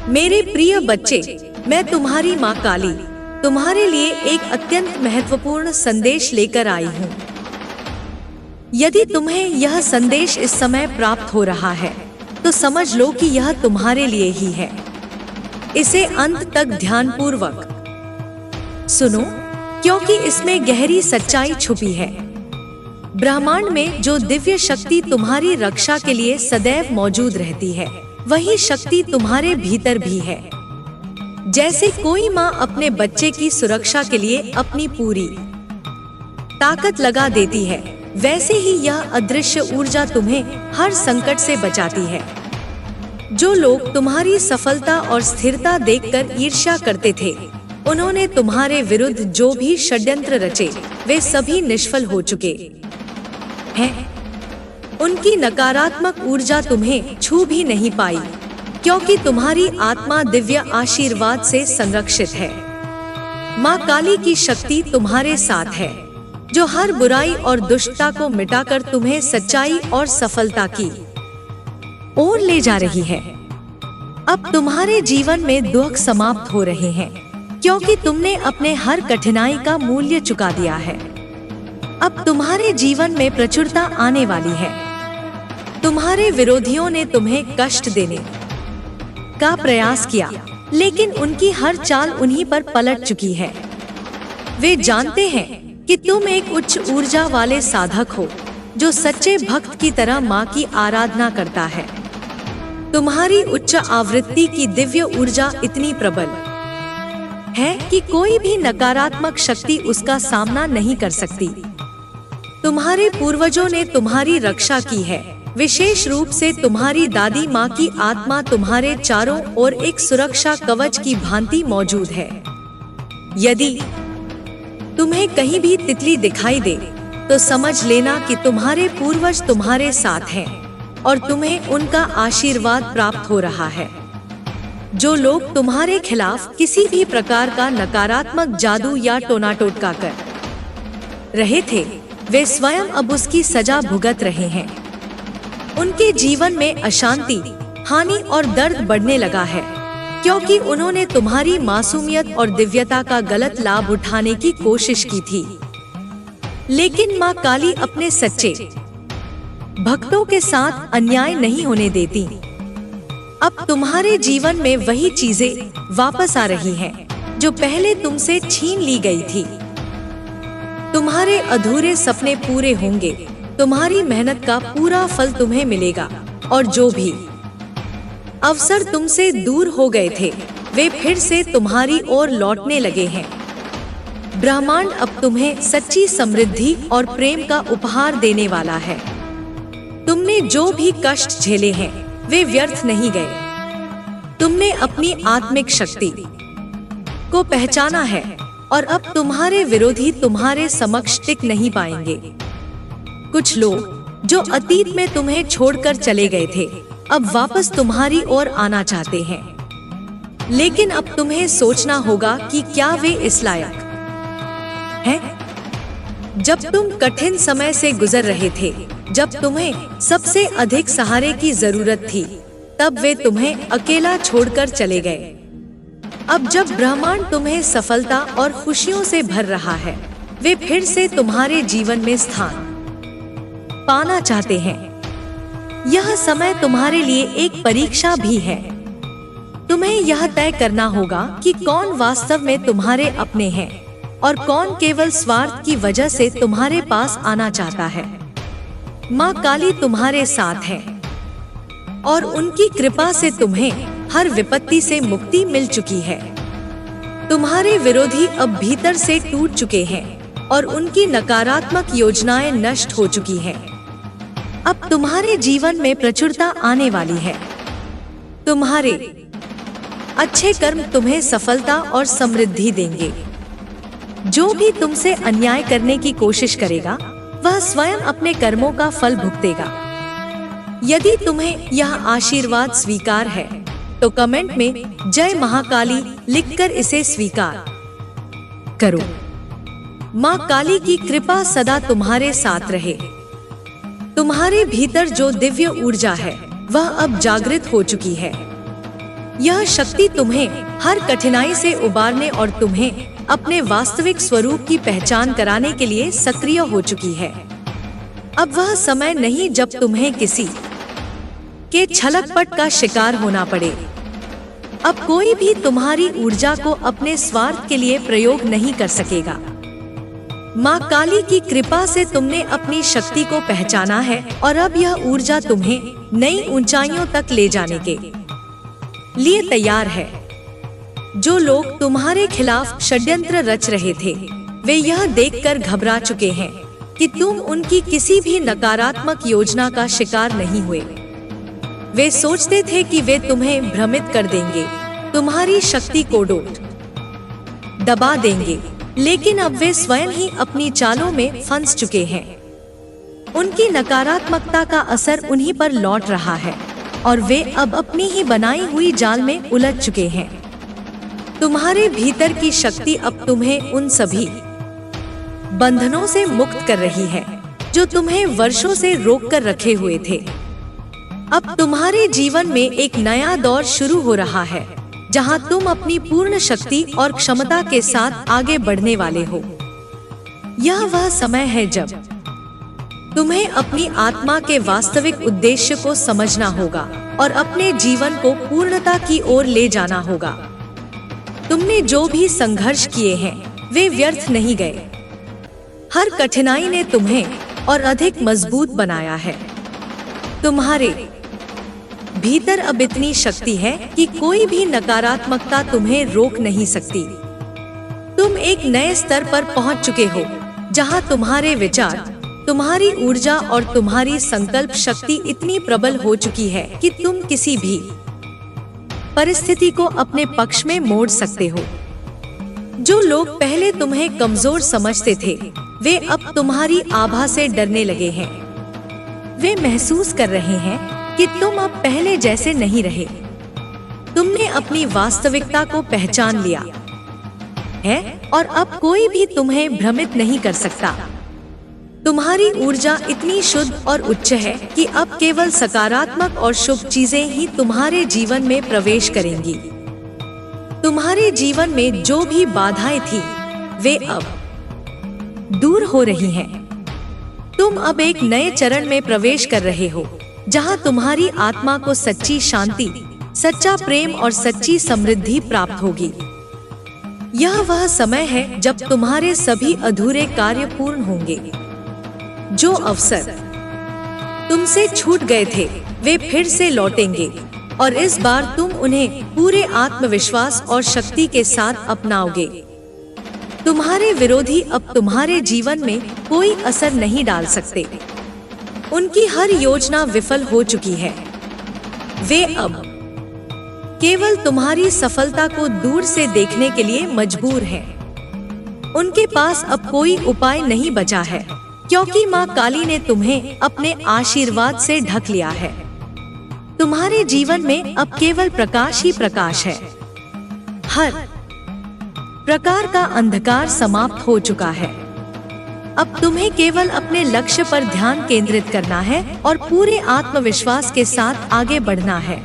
मेरे प्रिय बच्चे, मैं तुम्हारी माँ काली तुम्हारे लिए एक अत्यंत महत्वपूर्ण संदेश लेकर आई हूँ। यदि तुम्हें यह संदेश इस समय प्राप्त हो रहा है तो समझ लो कि यह तुम्हारे लिए ही है। इसे अंत तक ध्यानपूर्वक सुनो, क्योंकि इसमें गहरी सच्चाई छुपी है। ब्रह्मांड में जो दिव्य शक्ति तुम्हारी रक्षा के लिए सदैव मौजूद रहती है, वही शक्ति तुम्हारे भीतर भी है। जैसे कोई माँ अपने बच्चे की सुरक्षा के लिए अपनी पूरी ताकत लगा देती है, वैसे ही यह अदृश्य ऊर्जा तुम्हें हर संकट से बचाती है। जो लोग तुम्हारी सफलता और स्थिरता देखकर ईर्ष्या करते थे, उन्होंने तुम्हारे विरुद्ध जो भी षड्यंत्र रचे, वे सभी निष्फल हो चुके हैं। उनकी नकारात्मक ऊर्जा तुम्हें छू भी नहीं पाई, क्योंकि तुम्हारी आत्मा दिव्य आशीर्वाद से संरक्षित है। माँ काली की शक्ति तुम्हारे साथ है, जो हर बुराई और दुष्टता को मिटाकर तुम्हें सच्चाई और सफलता की ओर ले जा रही है। अब तुम्हारे जीवन में दुख समाप्त हो रहे हैं, क्योंकि तुमने अपने हर कठिनाई का मूल्य चुका दिया है। अब तुम्हारे जीवन में प्रचुरता आने वाली है। तुम्हारे विरोधियों ने तुम्हें कष्ट देने का प्रयास किया, लेकिन उनकी हर चाल उन्हीं पर पलट चुकी है। वे जानते हैं कि तुम एक उच्च ऊर्जा वाले साधक हो, जो सच्चे भक्त की तरह माँ की आराधना करता है। तुम्हारी उच्च आवृत्ति की दिव्य ऊर्जा इतनी प्रबल है कि कोई भी नकारात्मक शक्ति उसका सामना नहीं कर सकती। तुम्हारे पूर्वजों ने तुम्हारी रक्षा की है। विशेष रूप से तुम्हारी दादी माँ की आत्मा तुम्हारे चारों ओर एक सुरक्षा कवच की भांति मौजूद है। यदि तुम्हें कहीं भी तितली दिखाई दे तो समझ लेना कि तुम्हारे पूर्वज तुम्हारे साथ हैं और तुम्हें उनका आशीर्वाद प्राप्त हो रहा है। जो लोग तुम्हारे खिलाफ किसी भी प्रकार का नकारात्मक जादू या टोना टोटका कर रहे थे, वे स्वयं अब उसकी सजा भुगत रहे हैं। उनके जीवन में अशांति, हानि और दर्द बढ़ने लगा है, क्योंकि उन्होंने तुम्हारी मासूमियत और दिव्यता का गलत लाभ उठाने की कोशिश की थी। लेकिन माँ काली अपने सच्चे भक्तों के साथ अन्याय नहीं होने देती। अब तुम्हारे जीवन में वही चीजें वापस आ रही हैं, जो पहले तुमसे छीन ली गई थी। तुम्हारे अधूरे सपने पूरे होंगे, तुम्हारी मेहनत का पूरा फल तुम्हें मिलेगा, और जो भी अवसर तुमसे दूर हो गए थे, वे फिर से तुम्हारी ओर लौटने लगे हैं। ब्रह्मांड अब तुम्हें सच्ची समृद्धि और प्रेम का उपहार देने वाला है। तुमने जो भी कष्ट झेले हैं, वे व्यर्थ नहीं गए। तुमने अपनी आत्मिक शक्ति को पहचाना है, और अब तुम्हारे विरोधी तुम्हारे समक्ष टिक नहीं पाएंगे। कुछ लोग जो अतीत में तुम्हें छोड़कर चले गए थे, अब वापस तुम्हारी ओर आना चाहते हैं। लेकिन अब तुम्हें सोचना होगा कि क्या वे इस लायक हैं। जब तुम कठिन समय से गुजर रहे थे, जब तुम्हें सबसे अधिक सहारे की जरूरत थी, तब वे तुम्हें अकेला छोड़कर चले गए। अब जब ब्रह्मांड तुम्हें सफलता और खुशियों से भर रहा है, वे फिर से तुम्हारे जीवन में स्थान पाना चाहते हैं। यह समय तुम्हारे लिए एक परीक्षा भी है। तुम्हें यह तय करना होगा कि कौन वास्तव में तुम्हारे अपने हैं और कौन केवल स्वार्थ की वजह से तुम्हारे पास आना चाहता है। माँ काली तुम्हारे साथ है, और उनकी कृपा से तुम्हें हर विपत्ति से मुक्ति मिल चुकी है। तुम्हारे विरोधी अब भीतर से टूट चुके हैं और उनकी नकारात्मक योजनाएं नष्ट हो चुकी हैं। अब तुम्हारे जीवन में प्रचुरता आने वाली है। तुम्हारे अच्छे कर्म तुम्हें सफलता और समृद्धि देंगे। जो भी तुमसे अन्याय करने की कोशिश करेगा, वह स्वयं अपने कर्मों का फल भुगतेगा। यदि तुम्हें यह आशीर्वाद स्वीकार है, तो कमेंट में जय महाकाली लिखकर इसे स्वीकार करो। माँ काली की कृपा सदा तुम्हारे साथ रहे। तुम्हारे भीतर जो दिव्य ऊर्जा है, वह अब जागृत हो चुकी है। यह शक्ति तुम्हें हर कठिनाई से उबारने और तुम्हें अपने वास्तविक स्वरूप की पहचान कराने के लिए सक्रिय हो चुकी है। अब वह समय नहीं जब तुम्हें किसी के छलकपट का शिकार होना पड़े। अब कोई भी तुम्हारी ऊर्जा को अपने स्वार्थ के लिए प्रयोग नहीं कर सकेगा। माँ काली की कृपा से तुमने अपनी शक्ति को पहचाना है और अब यह ऊर्जा तुम्हें नई ऊंचाइयों तक ले जाने के लिए तैयार है। जो लोग तुम्हारे खिलाफ षड्यंत्र रच रहे थे, वे यह देखकर घबरा चुके हैं कि तुम उनकी किसी भी नकारात्मक योजना का शिकार नहीं हुए। वे सोचते थे कि वे तुम्हें भ्रमित कर देंगे, तुम्हारी शक्ति को दबा देंगे, लेकिन अब वे स्वयं ही अपनी चालों में फंस चुके हैं। उनकी नकारात्मकता का असर उन्हीं पर लौट रहा है और वे अब अपनी ही बनाई हुई जाल में उलझ चुके हैं। तुम्हारे भीतर की शक्ति अब तुम्हें उन सभी बंधनों से मुक्त कर रही है जो तुम्हें वर्षों से रोक कर रखे हुए थे। अब तुम्हारे जीवन में एक नया दौर शुरू हो रहा है जहां तुम अपनी पूर्ण शक्ति और क्षमता के साथ आगे बढ़ने वाले हो। यह वह समय है जब तुम्हें अपनी आत्मा के वास्तविक उद्देश्य को समझना होगा और अपने जीवन को पूर्णता की ओर ले जाना होगा। तुमने जो भी संघर्ष किए हैं वे व्यर्थ नहीं गए। हर कठिनाई ने तुम्हें और अधिक मजबूत बनाया है। तुम्हारे भीतर अब इतनी शक्ति है कि कोई भी नकारात्मकता तुम्हें रोक नहीं सकती। तुम एक नए स्तर पर पहुंच चुके हो जहां तुम्हारे विचार, तुम्हारी ऊर्जा और तुम्हारी संकल्प शक्ति इतनी प्रबल हो चुकी है कि तुम किसी भी परिस्थिति को अपने पक्ष में मोड़ सकते हो। जो लोग पहले तुम्हें कमजोर समझते थे, वे अब तुम्हारी आभा से डरने लगे हैं। वे महसूस कर रहे हैं कि तुम अब पहले जैसे नहीं रहे। तुमने अपनी वास्तविकता को पहचान लिया है और अब कोई भी तुम्हें भ्रमित नहीं कर सकता। तुम्हारी ऊर्जा इतनी शुद्ध और उच्च है कि अब केवल सकारात्मक और शुभ चीजें ही तुम्हारे जीवन में प्रवेश करेंगी। तुम्हारे जीवन में जो भी बाधाएं थी, वे अब दूर हो रही हैं। तुम अब एक नए चरण में प्रवेश कर रहे हो जहां तुम्हारी आत्मा को सच्ची शांति, सच्चा प्रेम और सच्ची समृद्धि प्राप्त होगी। यह वह समय है जब तुम्हारे सभी अधूरे कार्य पूर्ण होंगे। जो अवसर तुमसे छूट गए थे, वे फिर से लौटेंगे और इस बार तुम उन्हें पूरे आत्मविश्वास और शक्ति के साथ अपनाओगे। तुम्हारे विरोधी अब तुम्हारे जीवन में कोई असर नहीं डाल सकते। उनकी हर योजना विफल हो चुकी है। वे अब केवल तुम्हारी सफलता को दूर से देखने के लिए मजबूर हैं। उनके पास अब कोई उपाय नहीं बचा है, क्योंकि माँ काली ने तुम्हें अपने आशीर्वाद से ढक लिया है। तुम्हारे जीवन में अब केवल प्रकाश ही प्रकाश है। हर प्रकार का अंधकार समाप्त हो चुका है। अब तुम्हें केवल अपने लक्ष्य पर ध्यान केंद्रित करना है और पूरे आत्मविश्वास के साथ आगे बढ़ना है।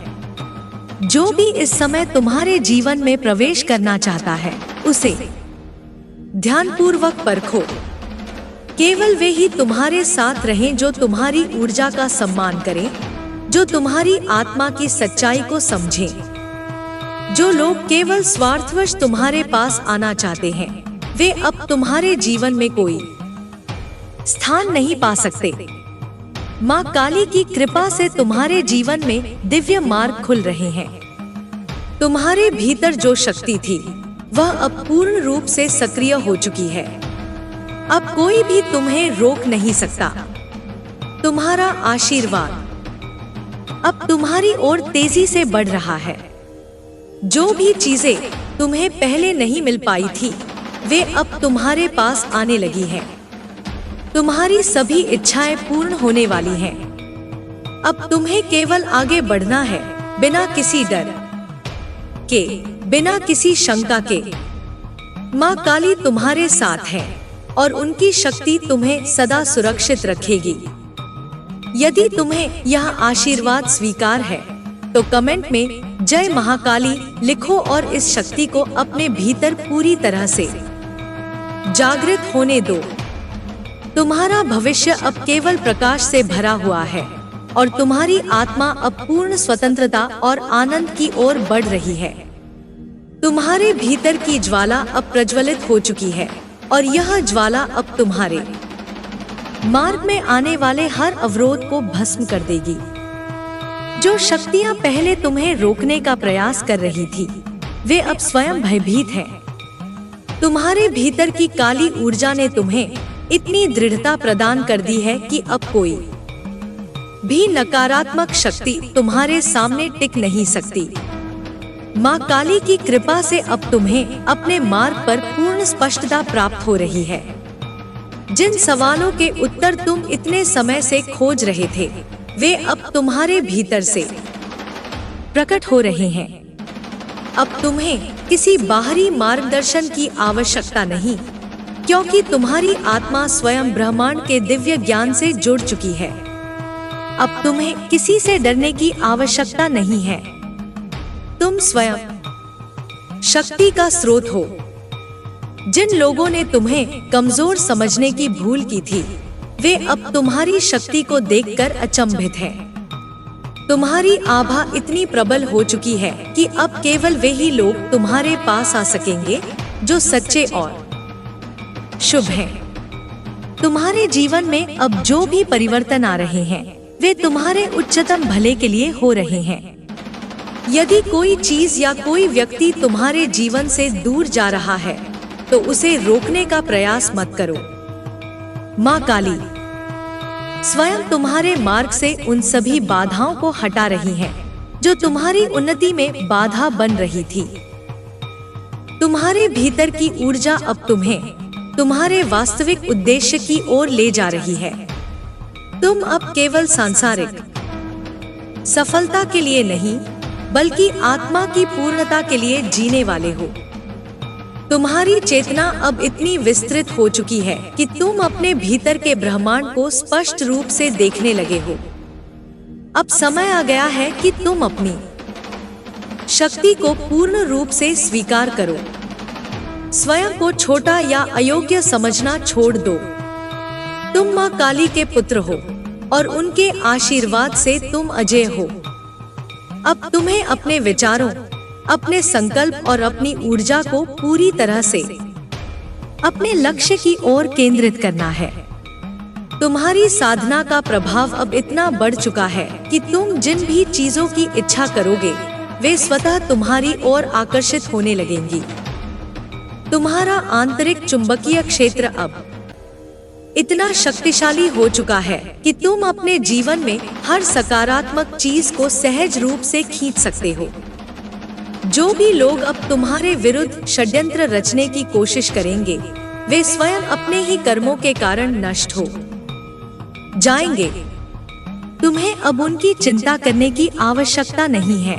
जो भी इस समय तुम्हारे जीवन में प्रवेश करना चाहता है, उसे ध्यानपूर्वक परखो। केवल वे ही तुम्हारे साथ रहें जो तुम्हारी ऊर्जा का सम्मान करें, जो तुम्हारी आत्मा की सच्चाई को समझें। जो लोग केवल स्वार्थवश तुम्हारे पास आना चाहते हैं, वे अब तुम्हारे जीवन में कोई स्थान नहीं पा सकते। माँ काली की कृपा से तुम्हारे जीवन में दिव्य मार्ग खुल रहे हैं। तुम्हारे भीतर जो शक्ति थी, वह अब पूर्ण रूप से सक्रिय हो चुकी है। अब कोई भी तुम्हें रोक नहीं सकता। तुम्हारा आशीर्वाद अब तुम्हारी ओर तेजी से बढ़ रहा है। जो भी चीजें तुम्हें पहले नहीं मिल पाई थी, वे अब तुम्हारे पास आने लगी हैं। तुम्हारी सभी इच्छाएं पूर्ण होने वाली हैं। अब तुम्हें केवल आगे बढ़ना है, बिना किसी डर के, बिना किसी शंका के। माँ काली तुम्हारे साथ है और उनकी शक्ति तुम्हें सदा सुरक्षित रखेगी। यदि तुम्हें यह आशीर्वाद स्वीकार है, तो कमेंट में जय महाकाली लिखो और इस शक्ति को अपने भीतर पूरी तरह से जागृत होने दो। तुम्हारा भविष्य अब केवल प्रकाश से भरा हुआ है और तुम्हारी आत्मा अब पूर्ण स्वतंत्रता और आनंद की ओर बढ़ रही है। तुम्हारे भीतर की ज्वाला अब प्रज्वलित हो चुकी है और यह ज्वाला अब तुम्हारे मार्ग में आने वाले हर अवरोध को भस्म कर देगी। जो शक्तियां पहले तुम्हें रोकने का प्रयास कर रही थी, वे अब स्वयं भयभीत हैं। तुम्हारे भीतर की काली ऊर्जा ने तुम्हें इतनी दृढ़ता प्रदान कर दी है कि अब कोई भी नकारात्मक शक्ति तुम्हारे सामने टिक नहीं सकती। माँ काली की कृपा से अब तुम्हें अपने मार्ग पर पूर्ण स्पष्टता प्राप्त हो रही है। जिन सवालों के उत्तर तुम इतने समय से खोज रहे थे, वे अब तुम्हारे भीतर से प्रकट हो रहे हैं। अब तुम्हें किसी बाहरी मार्गदर्शन की आवश्यकता नहीं, क्योंकि तुम्हारी आत्मा स्वयं ब्रह्मांड के दिव्य ज्ञान से जुड़ चुकी है। अब तुम्हें किसी से डरने की आवश्यकता नहीं है। तुम स्वयं शक्ति का स्रोत हो। जिन लोगों ने तुम्हें कमजोर समझने की भूल की थी, वे अब तुम्हारी शक्ति को देखकर अचंभित हैं। तुम्हारी आभा इतनी प्रबल हो चुकी है कि अब केवल वे ही लोग तुम्हारे पास आ सकेंगे जो सच्चे और शुभ हैं। तुम्हारे जीवन में अब जो भी परिवर्तन आ रहे हैं, वे तुम्हारे उच्चतम भले के लिए हो रहे हैं। यदि कोई चीज या कोई व्यक्ति तुम्हारे जीवन से दूर जा रहा है, तो उसे रोकने का प्रयास मत करो। माँ काली स्वयं तुम्हारे मार्ग से उन सभी बाधाओं को हटा रही है जो तुम्हारी उन्नति में बाधा बन रही थी। तुम्हारे भीतर की ऊर्जा अब तुम्हें तुम्हारे वास्तविक उद्देश्य की ओर ले जा रही है। तुम अब केवल सांसारिक सफलता के लिए नहीं, बल्कि आत्मा की पूर्णता के लिए जीने वाले हो। तुम्हारी चेतना अब इतनी विस्तृत हो चुकी है कि तुम अपने भीतर के ब्रह्मांड को स्पष्ट रूप से देखने लगे हो। अब समय आ गया है कि तुम अपनी शक्ति को पूर्ण रूप से स्वीकार करो। स्वयं को छोटा या अयोग्य समझना छोड़ दो। तुम माँ काली के पुत्र हो और उनके आशीर्वाद से तुम अजय हो। अब तुम्हें अपने विचारों, अपने संकल्प और अपनी ऊर्जा को पूरी तरह से अपने लक्ष्य की ओर केंद्रित करना है। तुम्हारी साधना का प्रभाव अब इतना बढ़ चुका है कि तुम जिन भी चीजों की इच्छा करोगे, वे स्वतः तुम्हारी ओर आकर्षित होने लगेंगी। तुम्हारा आंतरिक चुंबकीय क्षेत्र अब इतना शक्तिशाली हो चुका है कि तुम अपने जीवन में हर सकारात्मक चीज को सहज रूप से खींच सकते हो। जो भी लोग अब तुम्हारे विरुद्ध षड्यंत्र रचने की कोशिश करेंगे, वे स्वयं अपने ही कर्मों के कारण नष्ट हो जाएंगे। तुम्हें अब उनकी चिंता करने की आवश्यकता नहीं है।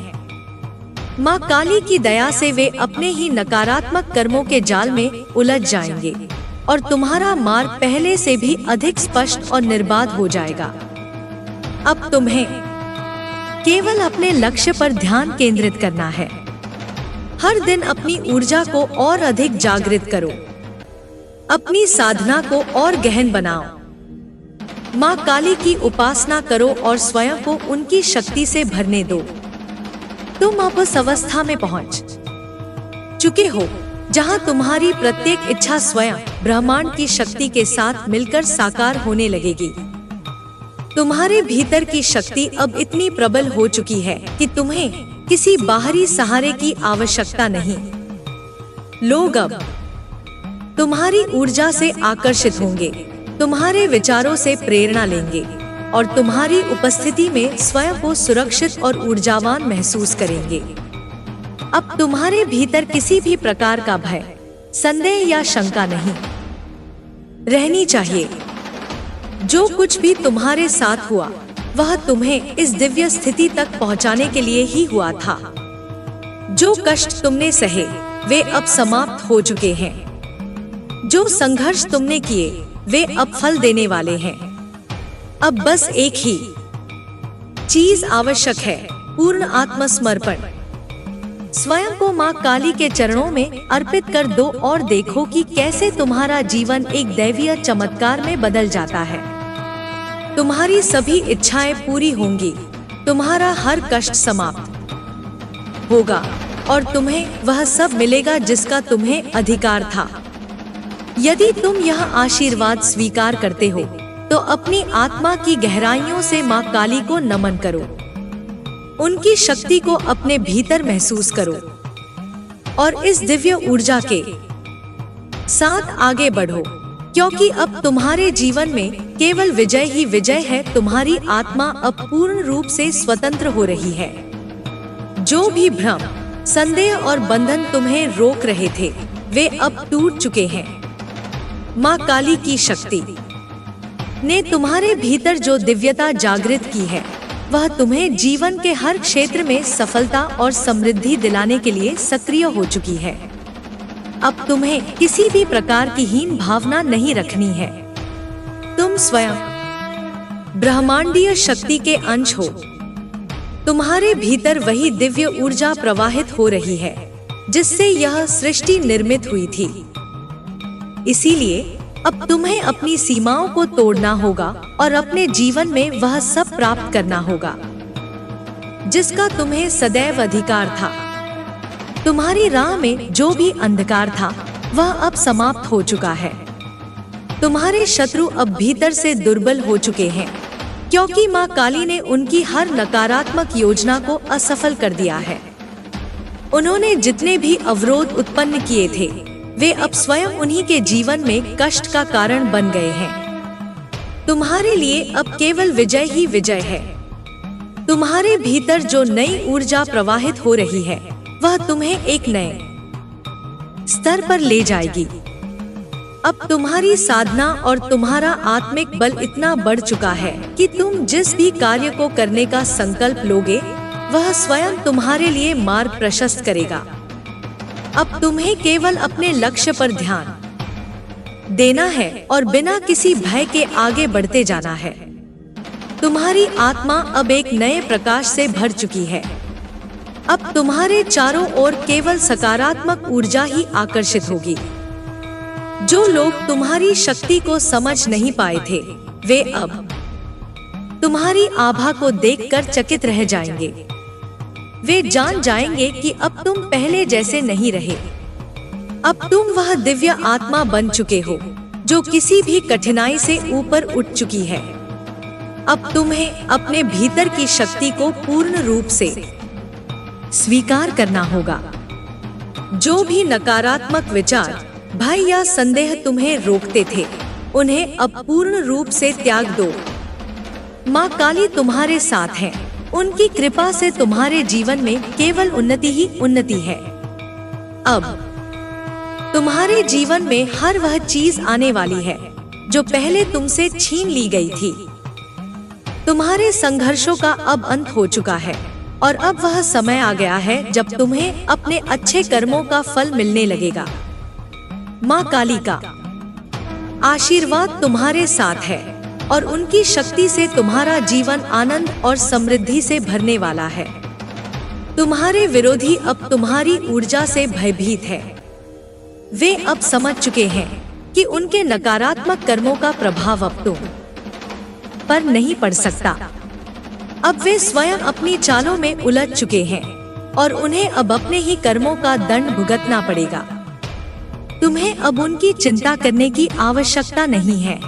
माँ काली की दया से वे अपने ही नकारात्मक कर्मों के जाल में उलझ जाएंगे और तुम्हारा मार्ग पहले से भी अधिक स्पष्ट और निर्बाध हो जाएगा। अब तुम्हें केवल अपने लक्ष्य पर ध्यान केंद्रित करना है। हर दिन अपनी ऊर्जा को और अधिक जागृत करो। अपनी साधना को और गहन बनाओ। माँ काली की उपासना करो और स्वयं को उनकी शक्ति से भरने दो। तुम अब उस अवस्था में पहुंच चुके हो जहां तुम्हारी प्रत्येक इच्छा स्वयं ब्रह्मांड की शक्ति के साथ मिलकर साकार होने लगेगी। तुम्हारे भीतर की शक्ति अब इतनी प्रबल हो चुकी है कि तुम्हें किसी बाहरी सहारे की आवश्यकता नहीं। लोग अब तुम्हारी ऊर्जा से आकर्षित होंगे, तुम्हारे विचारों से प्रेरणा लेंगे और तुम्हारी उपस्थिति में स्वयं को सुरक्षित और ऊर्जावान महसूस करेंगे। अब तुम्हारे भीतर किसी भी प्रकार का भय, संदेह या शंका नहीं रहनी चाहिए। जो कुछ भी तुम्हारे साथ हुआ, वह तुम्हें इस दिव्य स्थिति तक पहुंचाने के लिए ही हुआ था। जो कष्ट तुमने सहे, वे अब समाप्त हो चुके हैं। जो संघर्ष तुमने किए, वे अब फल देने वाले हैं। अब बस एक ही चीज आवश्यक है, पूर्ण आत्मसमर्पण। स्वयं को माँ काली के चरणों में अर्पित कर दो और देखो कि कैसे तुम्हारा जीवन एक दैवीय चमत्कार में बदल जाता है। तुम्हारी सभी इच्छाएं पूरी होंगी, तुम्हारा हर कष्ट समाप्त होगा और तुम्हें वह सब मिलेगा जिसका तुम्हें अधिकार था। यदि तुम यह आशीर्वाद स्वीकार करते हो तो अपनी आत्मा की गहराइयों से माँ काली को नमन करो, उनकी शक्ति को अपने भीतर महसूस करो और इस दिव्य ऊर्जा के साथ आगे बढ़ो, क्योंकि अब तुम्हारे जीवन में केवल विजय ही विजय है। तुम्हारी आत्मा अब पूर्ण रूप से स्वतंत्र हो रही है। जो भी भ्रम, संदेह और बंधन तुम्हें रोक रहे थे वे अब टूट चुके हैं। माँ काली की शक्ति ने तुम्हारे भीतर जो दिव्यता जागृत की है वह तुम्हें जीवन के हर क्षेत्र में सफलता और समृद्धि दिलाने के लिए सक्रिय हो चुकी है। अब तुम्हें किसी भी प्रकार की हीन भावना नहीं रखनी है। तुम स्वयं ब्रह्मांडीय शक्ति के अंश हो। तुम्हारे भीतर वही दिव्य ऊर्जा प्रवाहित हो रही है जिससे यह सृष्टि निर्मित हुई थी। इसीलिए अब तुम्हें अपनी सीमाओं को तोड़ना होगा और अपने जीवन में वह सब प्राप्त करना होगा जिसका तुम्हें सदैव अधिकार था। तुम्हारी राह में जो भी अंधकार था वह अब समाप्त हो चुका है। तुम्हारे शत्रु अब भीतर से दुर्बल हो चुके हैं, क्योंकि माँ काली ने उनकी हर नकारात्मक योजना को असफल कर दिया है। उन्होंने जितने भी अवरोध उत्पन्न किए थे वे अब स्वयं उन्हीं के जीवन में कष्ट का कारण बन गए हैं। तुम्हारे लिए अब केवल विजय ही विजय है। तुम्हारे भीतर जो नई ऊर्जा प्रवाहित हो रही है वह तुम्हें एक नए स्तर पर ले जाएगी। अब तुम्हारी साधना और तुम्हारा आत्मिक बल इतना बढ़ चुका है कि तुम जिस भी कार्य को करने का संकल्प लोगे वह स्वयं तुम्हारे लिए मार्ग प्रशस्त करेगा। अब तुम्हें केवल अपने लक्ष्य पर ध्यान देना है और बिना किसी भय के आगे बढ़ते जाना है। तुम्हारी आत्मा अब एक नए प्रकाश से भर चुकी है। अब तुम्हारे चारों ओर केवल सकारात्मक ऊर्जा ही आकर्षित होगी। जो लोग तुम्हारी शक्ति को समझ नहीं पाए थे वे अब तुम्हारी आभा को देखकर चकित रह जाएंगे। वे जान जाएंगे कि अब तुम पहले जैसे नहीं रहे। अब तुम वह दिव्य आत्मा बन चुके हो जो किसी भी कठिनाई से ऊपर उठ चुकी है। अब तुम्हें अपने भीतर की शक्ति को पूर्ण रूप से स्वीकार करना होगा। जो भी नकारात्मक विचार, भय या संदेह तुम्हें रोकते थे उन्हें अब पूर्ण रूप से त्याग दो। माँ काली तुम्हारे साथ है। उनकी कृपा से तुम्हारे जीवन में केवल उन्नति ही उन्नति है। अब तुम्हारे जीवन में हर वह चीज आने वाली है जो पहले तुमसे छीन ली गई थी। तुम्हारे संघर्षों का अब अंत हो चुका है और अब वह समय आ गया है जब तुम्हें अपने अच्छे कर्मों का फल मिलने लगेगा। माँ काली का आशीर्वाद तुम्हारे साथ है और उनकी शक्ति से तुम्हारा जीवन आनंद और समृद्धि से भरने वाला है। तुम्हारे विरोधी अब तुम्हारी ऊर्जा से भयभीत है। वे अब समझ चुके हैं कि उनके नकारात्मक कर्मों का प्रभाव अब तुम पर नहीं पड़ सकता। अब वे स्वयं अपनी चालों में उलझ चुके हैं और उन्हें अब अपने ही कर्मों का दंड भुगतना पड़ेगा। तुम्हें अब उनकी चिंता करने की आवश्यकता नहीं है।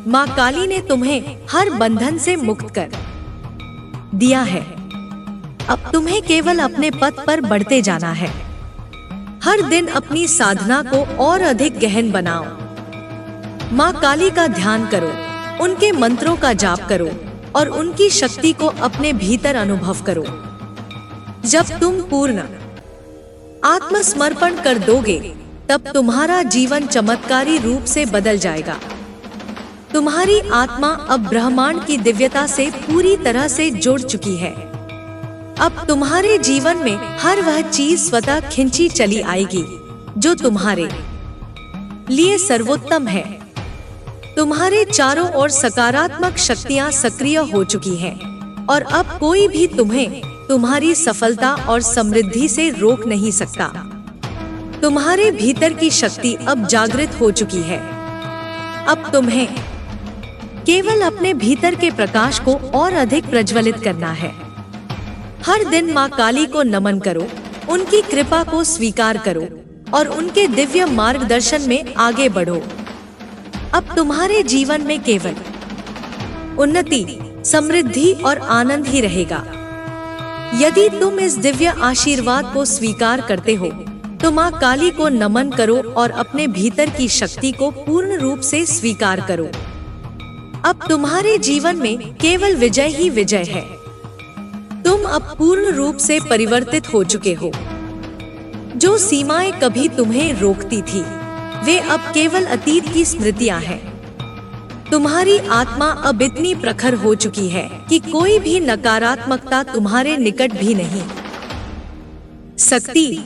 माँ काली ने तुम्हें हर बंधन से मुक्त कर दिया है। अब तुम्हें केवल अपने पथ पर बढ़ते जाना है। हर दिन अपनी साधना को और अधिक गहन बनाओ। माँ काली का ध्यान करो, उनके मंत्रों का जाप करो और उनकी शक्ति को अपने भीतर अनुभव करो। जब तुम पूर्ण आत्मसमर्पण कर दोगे तब तुम्हारा जीवन चमत्कारी रूप से बदल जाएगा। तुम्हारी आत्मा अब ब्रह्मांड की दिव्यता से पूरी तरह से जुड़ चुकी है। अब तुम्हारे जीवन में हर वह चीज स्वतः खिंची चली आएगी जो तुम्हारे लिए सर्वोत्तम है। तुम्हारे चारों ओर सकारात्मक शक्तियां सक्रिय हो चुकी हैं और अब कोई भी तुम्हें तुम्हारी सफलता और समृद्धि से रोक नहीं सकता। तुम्हारे भीतर की शक्ति अब जागृत हो चुकी है। अब तुम्हें केवल अपने भीतर के प्रकाश को और अधिक प्रज्वलित करना है। हर दिन माँ काली को नमन करो, उनकी कृपा को स्वीकार करो और उनके दिव्य मार्गदर्शन में आगे बढ़ो। अब तुम्हारे जीवन में केवल उन्नति, समृद्धि और आनंद ही रहेगा। यदि तुम इस दिव्य आशीर्वाद को स्वीकार करते हो तो माँ काली को नमन करो और अपने भीतर की शक्ति को पूर्ण रूप से स्वीकार करो। अब तुम्हारे जीवन में केवल विजय ही विजय है। तुम अब पूर्ण रूप से परिवर्तित हो चुके हो। जो सीमाएं कभी तुम्हें रोकती थी, वे अब केवल अतीत की स्मृतियां हैं। तुम्हारी आत्मा अब इतनी प्रखर हो चुकी है कि कोई भी नकारात्मकता तुम्हारे निकट भी नहीं सकती।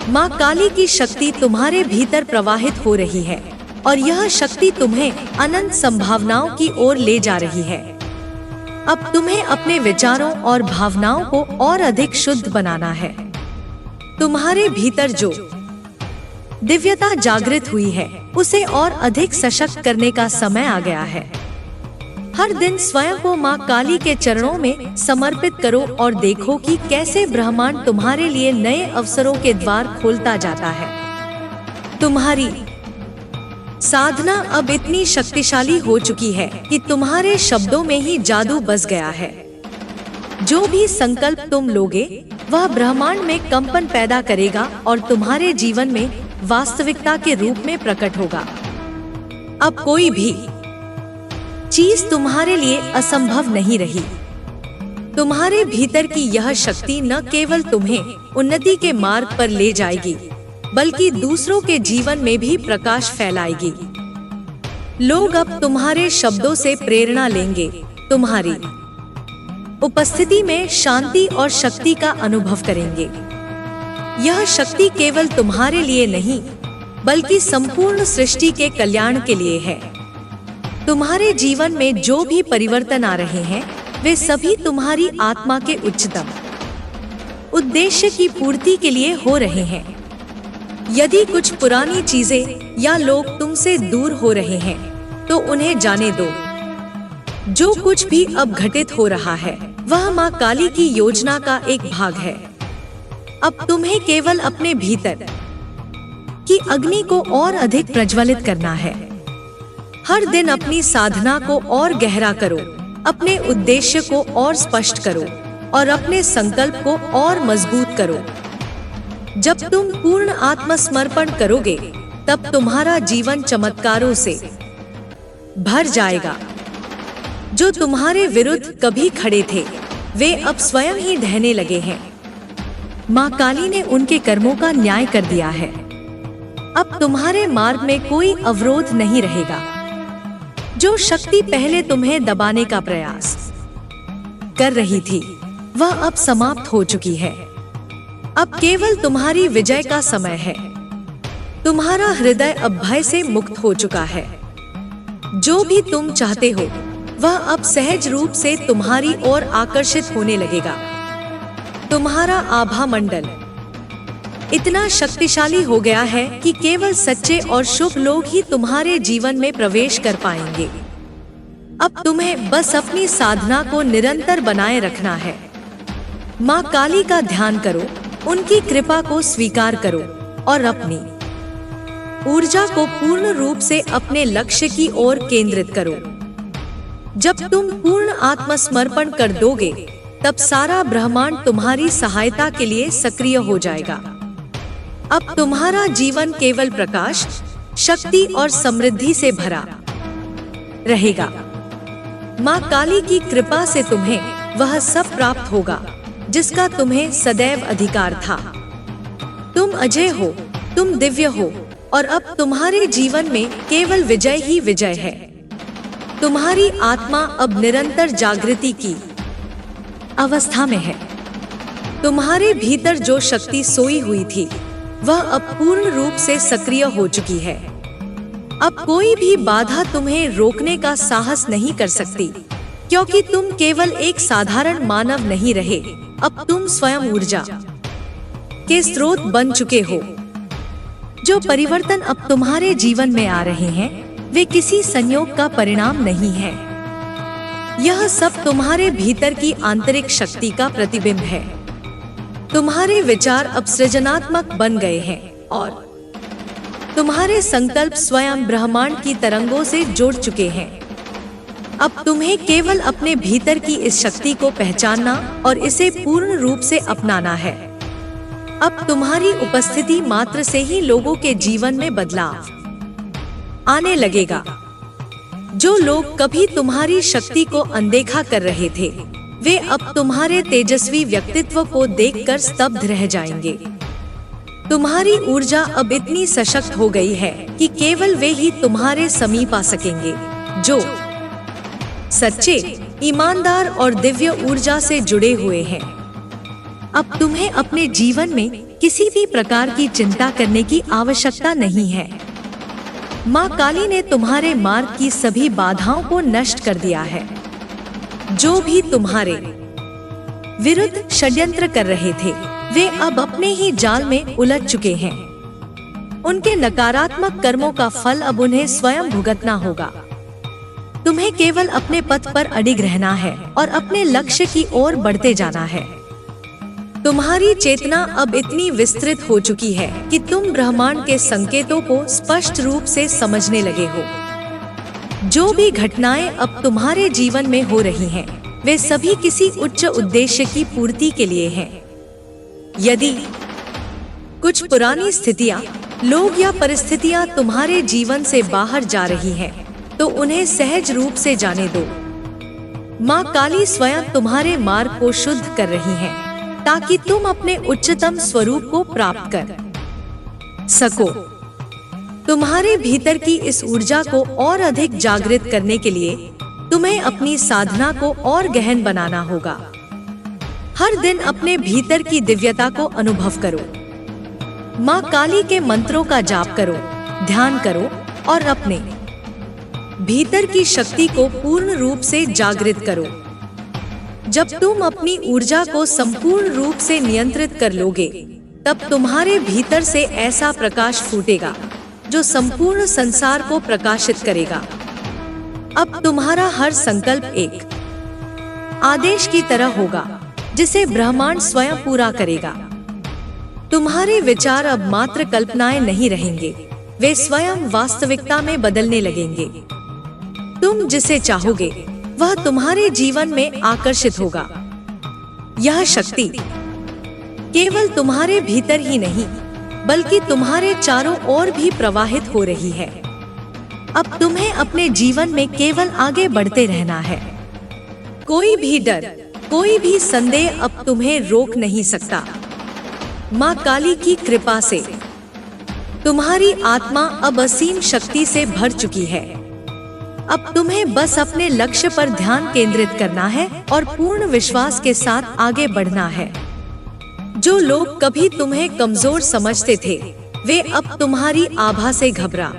माँ काली की शक्ति तुम्हारे भीतर प्रवाहित हो रही है और यह शक्ति तुम्हें अनंत संभावनाओं की ओर ले जा रही है। अब तुम्हें अपने विचारों और भावनाओं को और अधिक शुद्ध बनाना है। तुम्हारे भीतर जो दिव्यता जागृत हुई है, उसे और अधिक सशक्त करने का समय आ गया है। हर दिन स्वयं को माँ काली के चरणों में समर्पित करो और देखो कि कैसे ब्रह्मांड तुम्हारे लिए नए अवसरों के द्वार खोलता जाता है। तुम्हारी साधना अब इतनी शक्तिशाली हो चुकी है कि तुम्हारे शब्दों में ही जादू बस गया है। जो भी संकल्प तुम लोगे, वह ब्रह्मांड में कंपन पैदा करेगा और तुम्हारे जीवन में वास्तविकता के रूप में प्रकट होगा। अब कोई भी चीज तुम्हारे लिए असंभव नहीं रही। तुम्हारे भीतर की यह शक्ति न केवल तुम्हें उन्नति के मार्ग पर ले जाएगी, बल्कि दूसरों के जीवन में भी प्रकाश फैलाएगी। लोग अब तुम्हारे शब्दों से प्रेरणा लेंगे। तुम्हारी उपस्थिति में शांति और शक्ति का अनुभव करेंगे। यह शक्ति केवल तुम्हारे लिए नहीं, बल्कि संपूर्ण सृष्टि के कल्याण के लिए है। तुम्हारे जीवन में जो भी परिवर्तन आ रहे हैं, वे सभी तुम्हारी आत्मा के उच्चतम उद्देश्य की पूर्ति के लिए हो रहे हैं। यदि कुछ पुरानी चीजें या लोग तुमसे दूर हो रहे हैं, तो उन्हें जाने दो। जो कुछ भी अब घटित हो रहा है, वह माँ काली की योजना का एक भाग है। अब तुम्हें केवल अपने भीतर की अग्नि को और अधिक प्रज्वलित करना है। हर दिन अपनी साधना को और गहरा करो, अपने उद्देश्य को और स्पष्ट करो और अपने संकल्प को और मजबूत करो। जब तुम पूर्ण आत्मसमर्पण करोगे, तब तुम्हारा जीवन चमत्कारों से भर जाएगा। जो तुम्हारे विरुद्ध कभी खड़े थे, वे अब स्वयं ही ढहने लगे हैं। माँ काली ने उनके कर्मों का न्याय कर दिया है। अब तुम्हारे मार्ग में कोई अवरोध नहीं रहेगा। जो शक्ति पहले तुम्हें दबाने का प्रयास कर रही थी, वह अब समाप्त हो चुकी है। अब केवल तुम्हारी विजय का समय है। तुम्हारा हृदय अब भय से मुक्त हो चुका है। जो भी तुम चाहते हो, वह अब सहज रूप से तुम्हारी ओर आकर्षित होने लगेगा। तुम्हारा आभा मंडल इतना शक्तिशाली हो गया है कि केवल सच्चे और शुभ लोग ही तुम्हारे जीवन में प्रवेश कर पाएंगे। अब तुम्हें बस अपनी साधना को निरंतर बनाए रखना है। माँ काली का ध्यान करो, उनकी कृपा को स्वीकार करो और अपनी ऊर्जा को पूर्ण रूप से अपने लक्ष्य की ओर केंद्रित करो। जब तुम पूर्ण आत्मसमर्पण कर दोगे, तब सारा ब्रह्मांड तुम्हारी सहायता के लिए सक्रिय हो जाएगा। अब तुम्हारा जीवन केवल प्रकाश, शक्ति और समृद्धि से भरा रहेगा। माँ काली की कृपा से तुम्हें वह सब प्राप्त होगा जिसका तुम्हें सदैव अधिकार था। तुम अजय हो, तुम दिव्य हो और अब तुम्हारे जीवन में केवल विजय ही विजय है। तुम्हारी आत्मा अब निरंतर जागृति की अवस्था में है। तुम्हारे भीतर जो शक्ति सोई हुई थी, वह अब पूर्ण रूप से सक्रिय हो चुकी है। अब कोई भी बाधा तुम्हें रोकने का साहस नहीं कर सकती, क्योंकि तुम केवल एक साधारण मानव नहीं रहे, अब तुम स्वयं ऊर्जा के स्रोत बन चुके हो। जो परिवर्तन अब तुम्हारे जीवन में आ रहे हैं वे किसी संयोग का परिणाम नहीं है। यह सब तुम्हारे भीतर की आंतरिक शक्ति का प्रतिबिंब है। तुम्हारे विचार अब सृजनात्मक बन गए हैं और तुम्हारे संकल्प स्वयं ब्रह्मांड की तरंगों से जुड़ चुके हैं। अब तुम्हें केवल अपने भीतर की इस शक्ति को पहचानना और इसे पूर्ण रूप से अपनाना है। अब तुम्हारी उपस्थिति मात्र से ही लोगों के जीवन में बदलाव आने लगेगा। जो लोग कभी तुम्हारी शक्ति को अनदेखा कर रहे थे वे अब तुम्हारे तेजस्वी व्यक्तित्व को देखकर स्तब्ध रह जाएंगे। तुम्हारी ऊर्जा अब इतनी सशक्त हो गई है कि केवल वे ही तुम्हारे समीप आ सकेंगे जो सच्चे, ईमानदार और दिव्य ऊर्जा से जुड़े हुए हैं। अब तुम्हें अपने जीवन में किसी भी प्रकार की चिंता करने की आवश्यकता नहीं है। माँ काली ने तुम्हारे मार्ग की सभी बाधाओं को नष्ट कर दिया है। जो भी तुम्हारे विरुद्ध षड्यंत्र कर रहे थे वे अब अपने ही जाल में उलझ चुके हैं। उनके नकारात्मक कर्मों का फल अब उन्हें स्वयं भुगतना होगा। तुम्हें केवल अपने पथ पर अडिग रहना है और अपने लक्ष्य की ओर बढ़ते जाना है। तुम्हारी चेतना अब इतनी विस्तृत हो चुकी है कि तुम ब्रह्मांड के संकेतों को स्पष्ट रूप से समझने लगे हो। जो भी घटनाएं अब तुम्हारे जीवन में हो रही हैं, वे सभी किसी उच्च उद्देश्य की पूर्ति के लिए हैं। यदि कुछ पुरानी स्थितियां, लोग या परिस्थितियां तुम्हारे जीवन से बाहर जा रही हैं, तो उन्हें सहज रूप से जाने दो। माँ काली स्वयं तुम्हारे मार्ग को शुद्ध कर रही हैं, ताकि तुम अपने उच्चतम स्वरूप को प्राप्त कर सको। तुम्हारे भीतर की इस ऊर्जा को और अधिक जागृत करने के लिए तुम्हें अपनी साधना को और गहन बनाना होगा। हर दिन अपने भीतर की दिव्यता को अनुभव करो। माँ काली के मंत्रों का जाप करो, ध्यान करो और अपने भीतर की शक्ति को पूर्ण रूप से जागृत करो। जब तुम अपनी ऊर्जा को संपूर्ण रूप से नियंत्रित कर लोगे, तब तुम्हारे भीतर से ऐसा प्रकाश फूटेगा जो संपूर्ण संसार को प्रकाशित करेगा। अब तुम्हारा हर संकल्प एक आदेश की तरह होगा जिसे ब्रह्मांड स्वयं पूरा करेगा। तुम्हारे विचार अब मात्र कल्पनाएं नहीं रहेंगे, वे स्वयं वास्तविकता में बदलने लगेंगे। तुम जिसे चाहोगे वह तुम्हारे जीवन में आकर्षित होगा। यह शक्ति केवल तुम्हारे भीतर ही नहीं बल्कि तुम्हारे चारों ओर भी प्रवाहित हो रही है। अब तुम्हें अपने जीवन में केवल आगे बढ़ते रहना है। कोई भी डर, कोई भी संदेह अब तुम्हें रोक नहीं सकता। माँ काली की कृपा से तुम्हारी आत्मा अब असीम शक्ति से भर चुकी है। अब तुम्हें बस अपने लक्ष्य पर ध्यान केंद्रित करना है और पूर्ण विश्वास के साथ आगे बढ़ना है। जो लोग कभी तुम्हें कमजोर समझते थे, वे अब तुम्हारी आभा से घबरा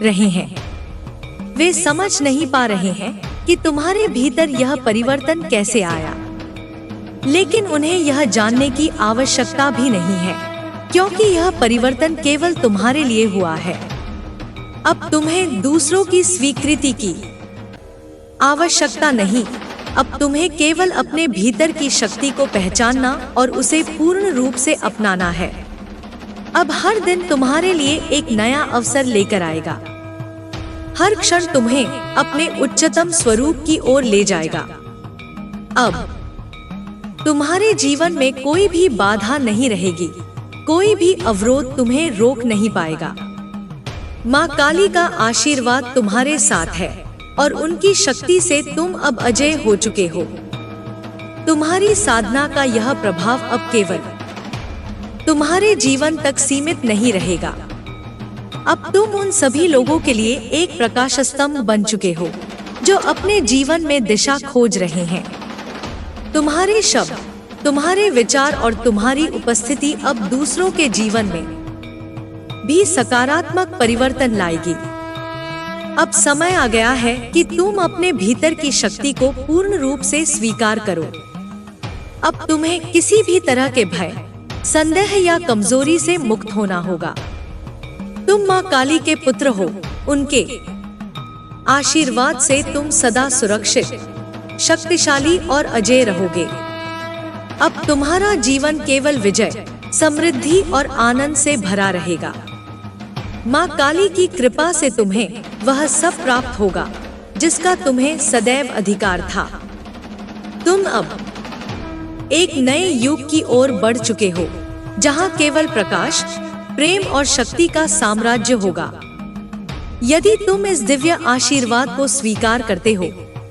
रहे हैं। वे समझ नहीं पा रहे हैं कि तुम्हारे भीतर यह परिवर्तन कैसे आया, लेकिन उन्हें यह जानने की आवश्यकता भी नहीं है, क्योंकि यह परिवर्तन केवल तुम्हारे लिए हुआ है। अब तुम्हें दूसरों की स्वीकृति की आवश्यकता नहीं। अब तुम्हें केवल अपने भीतर की शक्ति को पहचानना और उसे पूर्ण रूप से अपनाना है। अब हर दिन तुम्हारे लिए एक नया अवसर लेकर आएगा। हर क्षण तुम्हें अपने उच्चतम स्वरूप की ओर ले जाएगा। अब तुम्हारे जीवन में कोई भी बाधा नहीं रहेगी, कोई भी अवरोध तुम्हें रोक नहीं पाएगा। माँ काली का आशीर्वाद तुम्हारे साथ है और उनकी शक्ति से तुम अब अजय हो चुके हो। तुम्हारी साधना का यह प्रभाव अब केवल तुम्हारे जीवन तक सीमित नहीं रहेगा। अब तुम उन सभी लोगों के लिए एक प्रकाश स्तंभ बन चुके हो जो अपने जीवन में दिशा खोज रहे हैं। तुम्हारे शब्द, तुम्हारे विचार और तुम्हारी उपस्थिति अब दूसरों के जीवन में भी सकारात्मक परिवर्तन लाएगी। अब समय आ गया है कि तुम अपने भीतर की शक्ति को पूर्ण रूप से स्वीकार करो। अब तुम्हें किसी भी तरह के भय, संदेह या कमजोरी से मुक्त होना होगा। तुम माँ काली के पुत्र हो, उनके आशीर्वाद से तुम सदा सुरक्षित, शक्तिशाली और अजय रहोगे। अब तुम्हारा जीवन केवल विजय, समृद्धि और आनंद से भरा रहेगा। माँ काली की कृपा से तुम्हें वह सब प्राप्त होगा जिसका तुम्हें सदैव अधिकार था। तुम अब एक नए युग की ओर बढ़ चुके हो, जहाँ केवल प्रकाश, प्रेम और शक्ति का साम्राज्य होगा। यदि तुम इस दिव्य आशीर्वाद को स्वीकार करते हो,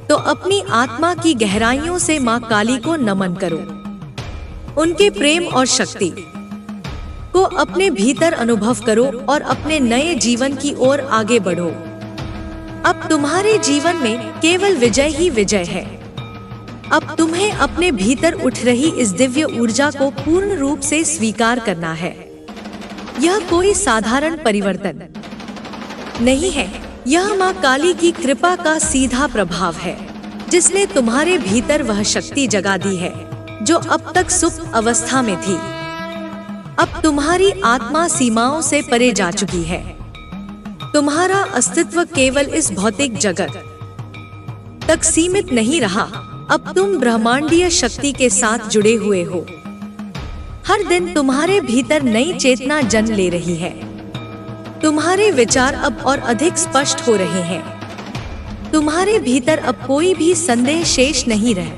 तो अपनी आत्मा की गहराइयों से माँ काली को नमन करो। उनके प्रेम और शक्ति को अपने भीतर अनुभव करो और अपने नए जीवन की ओर आगे बढ़ो। अब तुम्हारे जीवन में केवल विजय ही विजय है। अब तुम्हें अपने भीतर उठ रही इस दिव्य ऊर्जा को पूर्ण रूप से स्वीकार करना है। यह कोई साधारण परिवर्तन नहीं है, यह माँ काली की कृपा का सीधा प्रभाव है, जिसने तुम्हारे भीतर वह शक्ति जगा दी है जो अब तक सुप्त अवस्था में थी। अब तुम्हारी आत्मा सीमाओं से परे जा चुकी है। तुम्हारा अस्तित्व केवल इस भौतिक जगत तक सीमित नहीं रहा। अब तुम ब्रह्मांडीय शक्ति के साथ जुड़े हुए हो। हर दिन तुम्हारे भीतर नई चेतना जन्म ले रही है। तुम्हारे विचार अब और अधिक स्पष्ट हो रहे हैं। तुम्हारे भीतर अब कोई भी संदेह शेष नहीं रह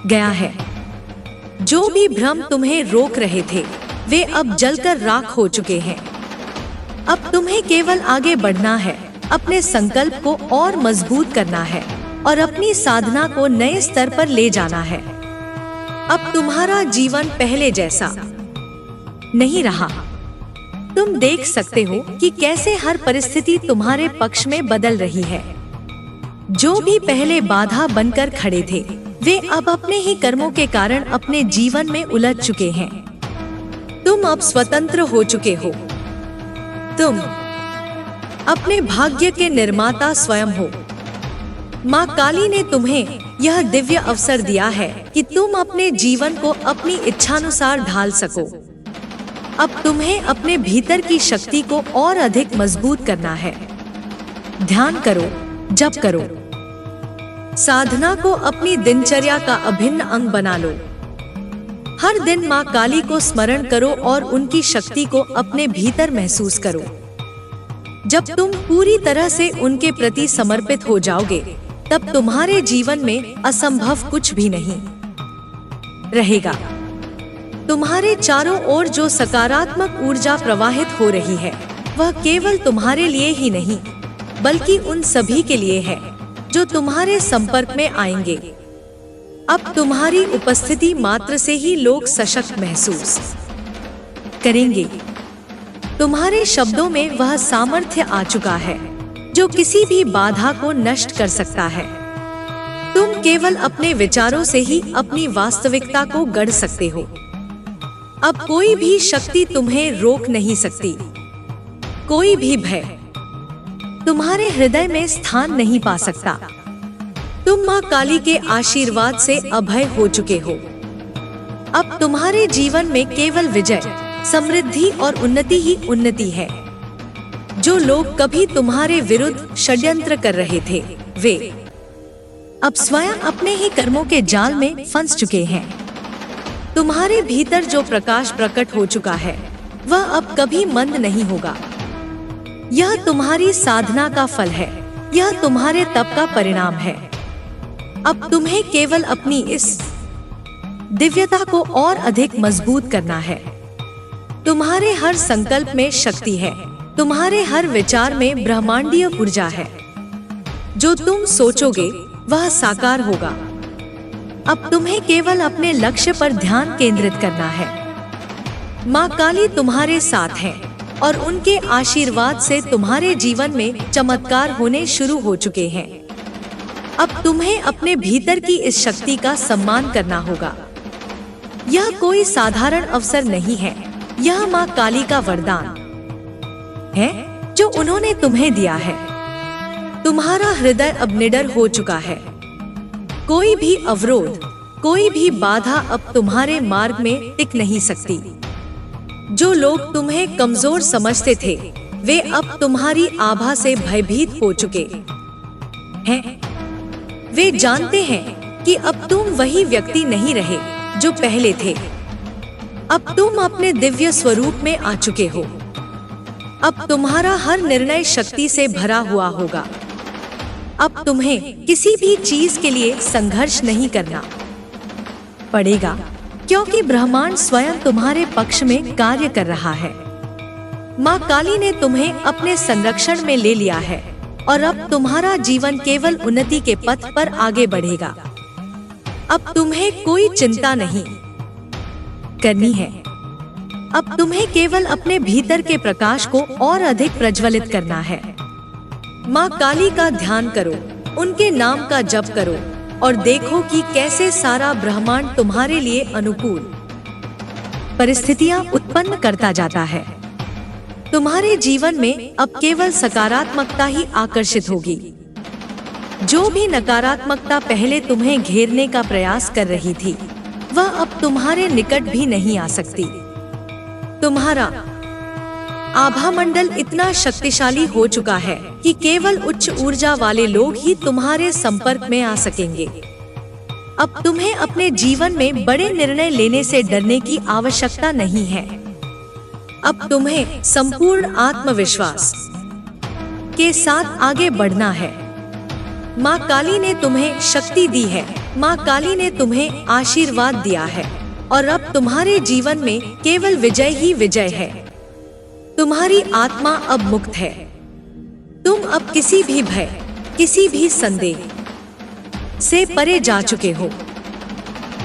गया है। जो भी भ्रम तुम्हें रोक रहे थे, वे अब जलकर राख हो चुके हैं। अब तुम्हें केवल आगे बढ़ना है, अपने संकल्प को और मजबूत करना है और अपनी साधना को नए स्तर पर ले जाना है। अब तुम्हारा जीवन पहले जैसा नहीं रहा। तुम देख सकते हो कि कैसे हर परिस्थिति तुम्हारे पक्ष में बदल रही है। जो भी पहले बाधा बनकर खड़े थे, वे अब अपने ही कर्मों के कारण अपने जीवन में उलझ चुके हैं। तुम अब स्वतंत्र हो चुके हो। तुम अपने भाग्य के निर्माता स्वयं हो। माँ काली ने तुम्हें यह दिव्य अवसर दिया है कि तुम अपने जीवन को अपनी इच्छानुसार ढाल सको। अब तुम्हें अपने भीतर की शक्ति को और अधिक मजबूत करना है। ध्यान करो, जप करो, साधना को अपनी दिनचर्या का अभिन्न अंग बना लो। हर दिन माँ काली को स्मरण करो और उनकी शक्ति को अपने भीतर महसूस करो। जब तुम पूरी तरह से उनके प्रति समर्पित हो जाओगे, तब तुम्हारे जीवन में असंभव कुछ भी नहीं रहेगा। तुम्हारे चारों ओर जो सकारात्मक ऊर्जा प्रवाहित हो रही है, वह केवल तुम्हारे लिए ही नहीं, बल्कि उन सभी के लिए है जो तुम्हारे संपर्क में आएंगे। अब तुम्हारी उपस्थिति मात्र से ही लोग सशक्त महसूस करेंगे। तुम्हारे शब्दों में वह सामर्थ्य आ चुका है जो किसी भी बाधा को नष्ट कर सकता है। तुम केवल अपने विचारों से ही अपनी वास्तविकता को गढ़ सकते हो। अब कोई भी शक्ति तुम्हें रोक नहीं सकती। कोई भी भय तुम्हारे हृदय में स्थान नहीं पा सकता। तुम माँ काली के आशीर्वाद से अभय हो चुके हो। अब तुम्हारे जीवन में केवल विजय, समृद्धि और उन्नति ही उन्नति है। जो लोग कभी तुम्हारे विरुद्ध षड्यंत्र कर रहे थे, वे अब स्वयं अपने ही कर्मों के जाल में फंस चुके हैं। तुम्हारे भीतर जो प्रकाश प्रकट हो चुका है, वह अब कभी मंद नहीं होगा। यह तुम्हारी साधना का फल है। यह तुम्हारे तप का परिणाम है। अब तुम्हें केवल अपनी इस दिव्यता को और अधिक मजबूत करना है। तुम्हारे हर संकल्प में शक्ति है। तुम्हारे हर विचार में ब्रह्मांडीय ऊर्जा है। जो तुम सोचोगे वह साकार होगा। अब तुम्हें केवल अपने लक्ष्य पर ध्यान केंद्रित करना है। माँ काली तुम्हारे साथ है और उनके आशीर्वाद से तुम्हारे जीवन में चमत्कार होने शुरू हो चुके हैं। अब तुम्हें अपने भीतर की इस शक्ति का सम्मान करना होगा। यह कोई साधारण अवसर नहीं है। यह माँ काली का वरदान है जो उन्होंने तुम्हें दिया है। तुम्हारा हृदय अब निडर हो चुका है। कोई भी अवरोध कोई भी बाधा अब तुम्हारे मार्ग में टिक नहीं सकती। जो लोग तुम्हें कमजोर समझते थे, वे अब तुम्हारी आभा से भयभीत हो चुके हैं। वे जानते हैं कि अब तुम वही व्यक्ति नहीं रहे जो पहले थे। अब तुम अपने दिव्य स्वरूप में आ चुके हो। अब तुम्हारा हर निर्णय शक्ति से भरा हुआ होगा। अब तुम्हें किसी भी चीज के लिए संघर्ष नहीं करना पड़ेगा, क्योंकि ब्रह्मांड स्वयं तुम्हारे पक्ष में कार्य कर रहा है। माँ काली ने तुम्हें अपने संरक्षण में ले लिया है और अब तुम्हारा जीवन केवल उन्नति के पथ पर आगे बढ़ेगा। अब तुम्हें कोई चिंता नहीं करनी है। अब तुम्हें केवल अपने भीतर के प्रकाश को और अधिक प्रज्वलित करना है। माँ काली का ध्यान करो, उनके नाम का जप करो और देखो कि कैसे सारा ब्रह्मांड तुम्हारे लिए अनुकूल परिस्थितियां उत्पन्न करता जाता है। तुम्हारे जीवन में अब केवल सकारात्मकता ही आकर्षित होगी। जो भी नकारात्मकता पहले तुम्हें घेरने का प्रयास कर रही थी, वह अब तुम्हारे निकट भी नहीं आ सकती। तुम्हारा आभा मंडल इतना शक्तिशाली हो चुका है कि केवल उच्च ऊर्जा वाले लोग ही तुम्हारे संपर्क में आ सकेंगे। अब तुम्हें अपने जीवन में बड़े निर्णय लेने से डरने की आवश्यकता नहीं है। अब तुम्हें संपूर्ण आत्मविश्वास के साथ आगे बढ़ना है। माँ काली ने तुम्हें शक्ति दी है, माँ काली ने तुम्हें आशीर्वाद दिया है और अब तुम्हारे जीवन में केवल विजय ही विजय है। तुम्हारी आत्मा अब मुक्त है। तुम अब किसी भी भय, किसी भी संदेह से परे जा चुके हो।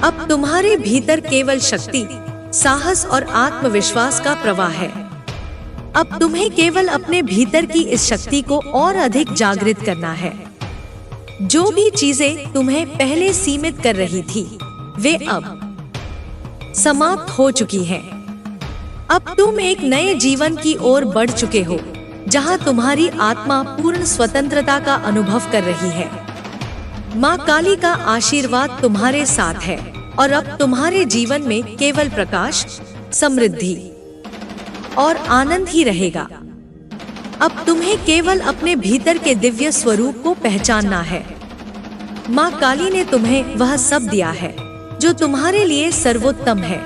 अब तुम्हारे भीतर केवल शक्ति, साहस और आत्मविश्वास का प्रवाह है। अब तुम्हें केवल अपने भीतर की इस शक्ति को और अधिक जागृत करना है। जो भी चीजें तुम्हें पहले सीमित कर रही थी, वे अब समाप्त हो चुकी हैं। अब तुम एक नए जीवन की ओर बढ़ चुके हो, जहां तुम्हारी आत्मा पूर्ण स्वतंत्रता का अनुभव कर रही है। माँ काली का आशीर्वाद तुम्हारे साथ है और अब तुम्हारे जीवन में केवल प्रकाश, समृद्धि और आनंद ही रहेगा। अब तुम्हें केवल अपने भीतर के दिव्य स्वरूप को पहचानना है। माँ काली ने तुम्हें वह सब दिया है जो तुम्हारे लिए सर्वोत्तम है।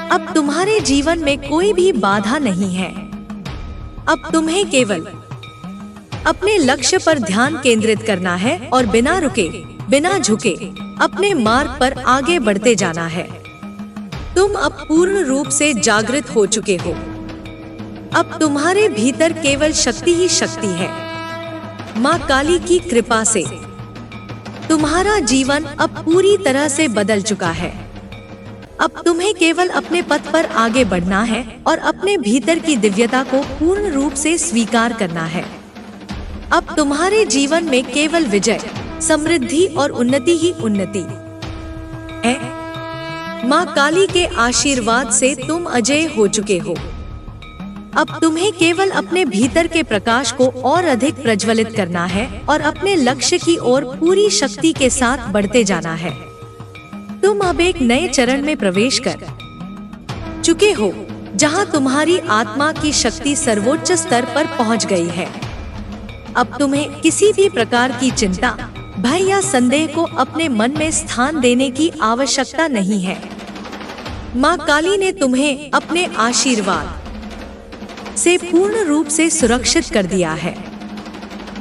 अब तुम्हारे जीवन में कोई भी बाधा नहीं है। अब तुम्हें केवल अपने लक्ष्य पर ध्यान केंद्रित करना है और बिना रुके, बिना झुके अपने मार्ग पर आगे बढ़ते जाना है। तुम अब पूर्ण रूप से जागृत हो चुके हो। अब तुम्हारे भीतर केवल शक्ति ही शक्ति है। माँ काली की कृपा से तुम्हारा जीवन अब पूरी तरह से बदल चुका है। अब तुम्हें केवल अपने पथ पर आगे बढ़ना है और अपने भीतर की दिव्यता को पूर्ण रूप से स्वीकार करना है। अब तुम्हारे जीवन में केवल विजय, समृद्धि और उन्नति ही उन्नति है। माँ काली के आशीर्वाद से तुम अजय हो चुके हो। अब तुम्हें केवल अपने भीतर के प्रकाश को और अधिक प्रज्वलित करना है और अपने लक्ष्य की ओर पूरी शक्ति के साथ बढ़ते जाना है। तुम अब एक नए चरण में प्रवेश कर चुके हो, जहां तुम्हारी आत्मा की शक्ति सर्वोच्च स्तर पर पहुंच गई है। अब तुम्हें किसी भी प्रकार की चिंता, भय या संदेह को अपने मन में स्थान देने की आवश्यकता नहीं है। माँ काली ने तुम्हें अपने आशीर्वाद से पूर्ण रूप से सुरक्षित कर दिया है।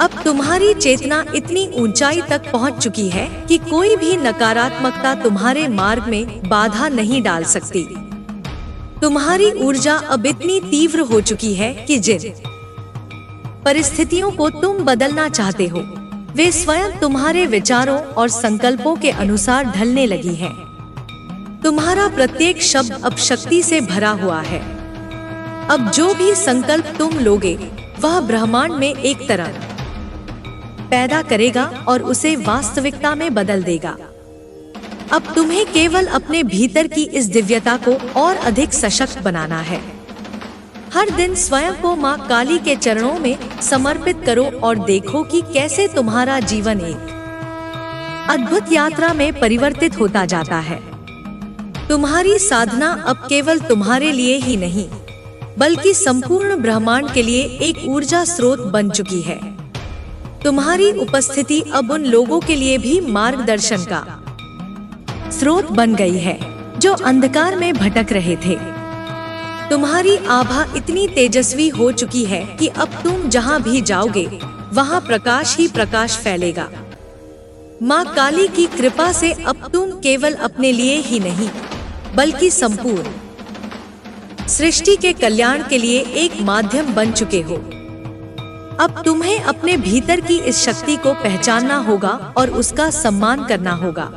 अब तुम्हारी चेतना इतनी ऊंचाई तक पहुंच चुकी है कि कोई भी नकारात्मकता तुम्हारे मार्ग में बाधा नहीं डाल सकती। तुम्हारी ऊर्जा अब इतनी तीव्र हो चुकी है कि जिन परिस्थितियों को तुम बदलना चाहते हो, वे स्वयं तुम्हारे विचारों और संकल्पों के अनुसार ढलने लगी हैं। तुम्हारा प्रत्येक शब्द अब शक्ति से भरा हुआ है। अब जो भी संकल्प तुम लोगे, वह ब्रह्मांड में एक तरंग पैदा करेगा और उसे वास्तविकता में बदल देगा। अब तुम्हें केवल अपने भीतर की इस दिव्यता को और अधिक सशक्त बनाना है। हर दिन स्वयं को माँ काली के चरणों में समर्पित करो और देखो कि कैसे तुम्हारा जीवन एक अद्भुत यात्रा में परिवर्तित होता जाता है। तुम्हारी साधना अब केवल तुम्हारे लिए ही नहीं, बल्कि संपूर्ण ब्रह्मांड के लिए एक ऊर्जा स्रोत बन चुकी है। तुम्हारी उपस्थिति अब उन लोगों के लिए भी मार्गदर्शन का स्रोत बन गई है जो अंधकार में भटक रहे थे। तुम्हारी आभा इतनी तेजस्वी हो चुकी है कि अब तुम जहां भी जाओगे वहां प्रकाश ही प्रकाश फैलेगा। माँ काली की कृपा से अब तुम केवल अपने लिए ही नहीं, बल्कि संपूर्ण सृष्टि के कल्याण के लिए एक माध्यम बन चुके हो। अब तुम्हें अपने भीतर की इस शक्ति को पहचानना होगा और उसका सम्मान करना होगा।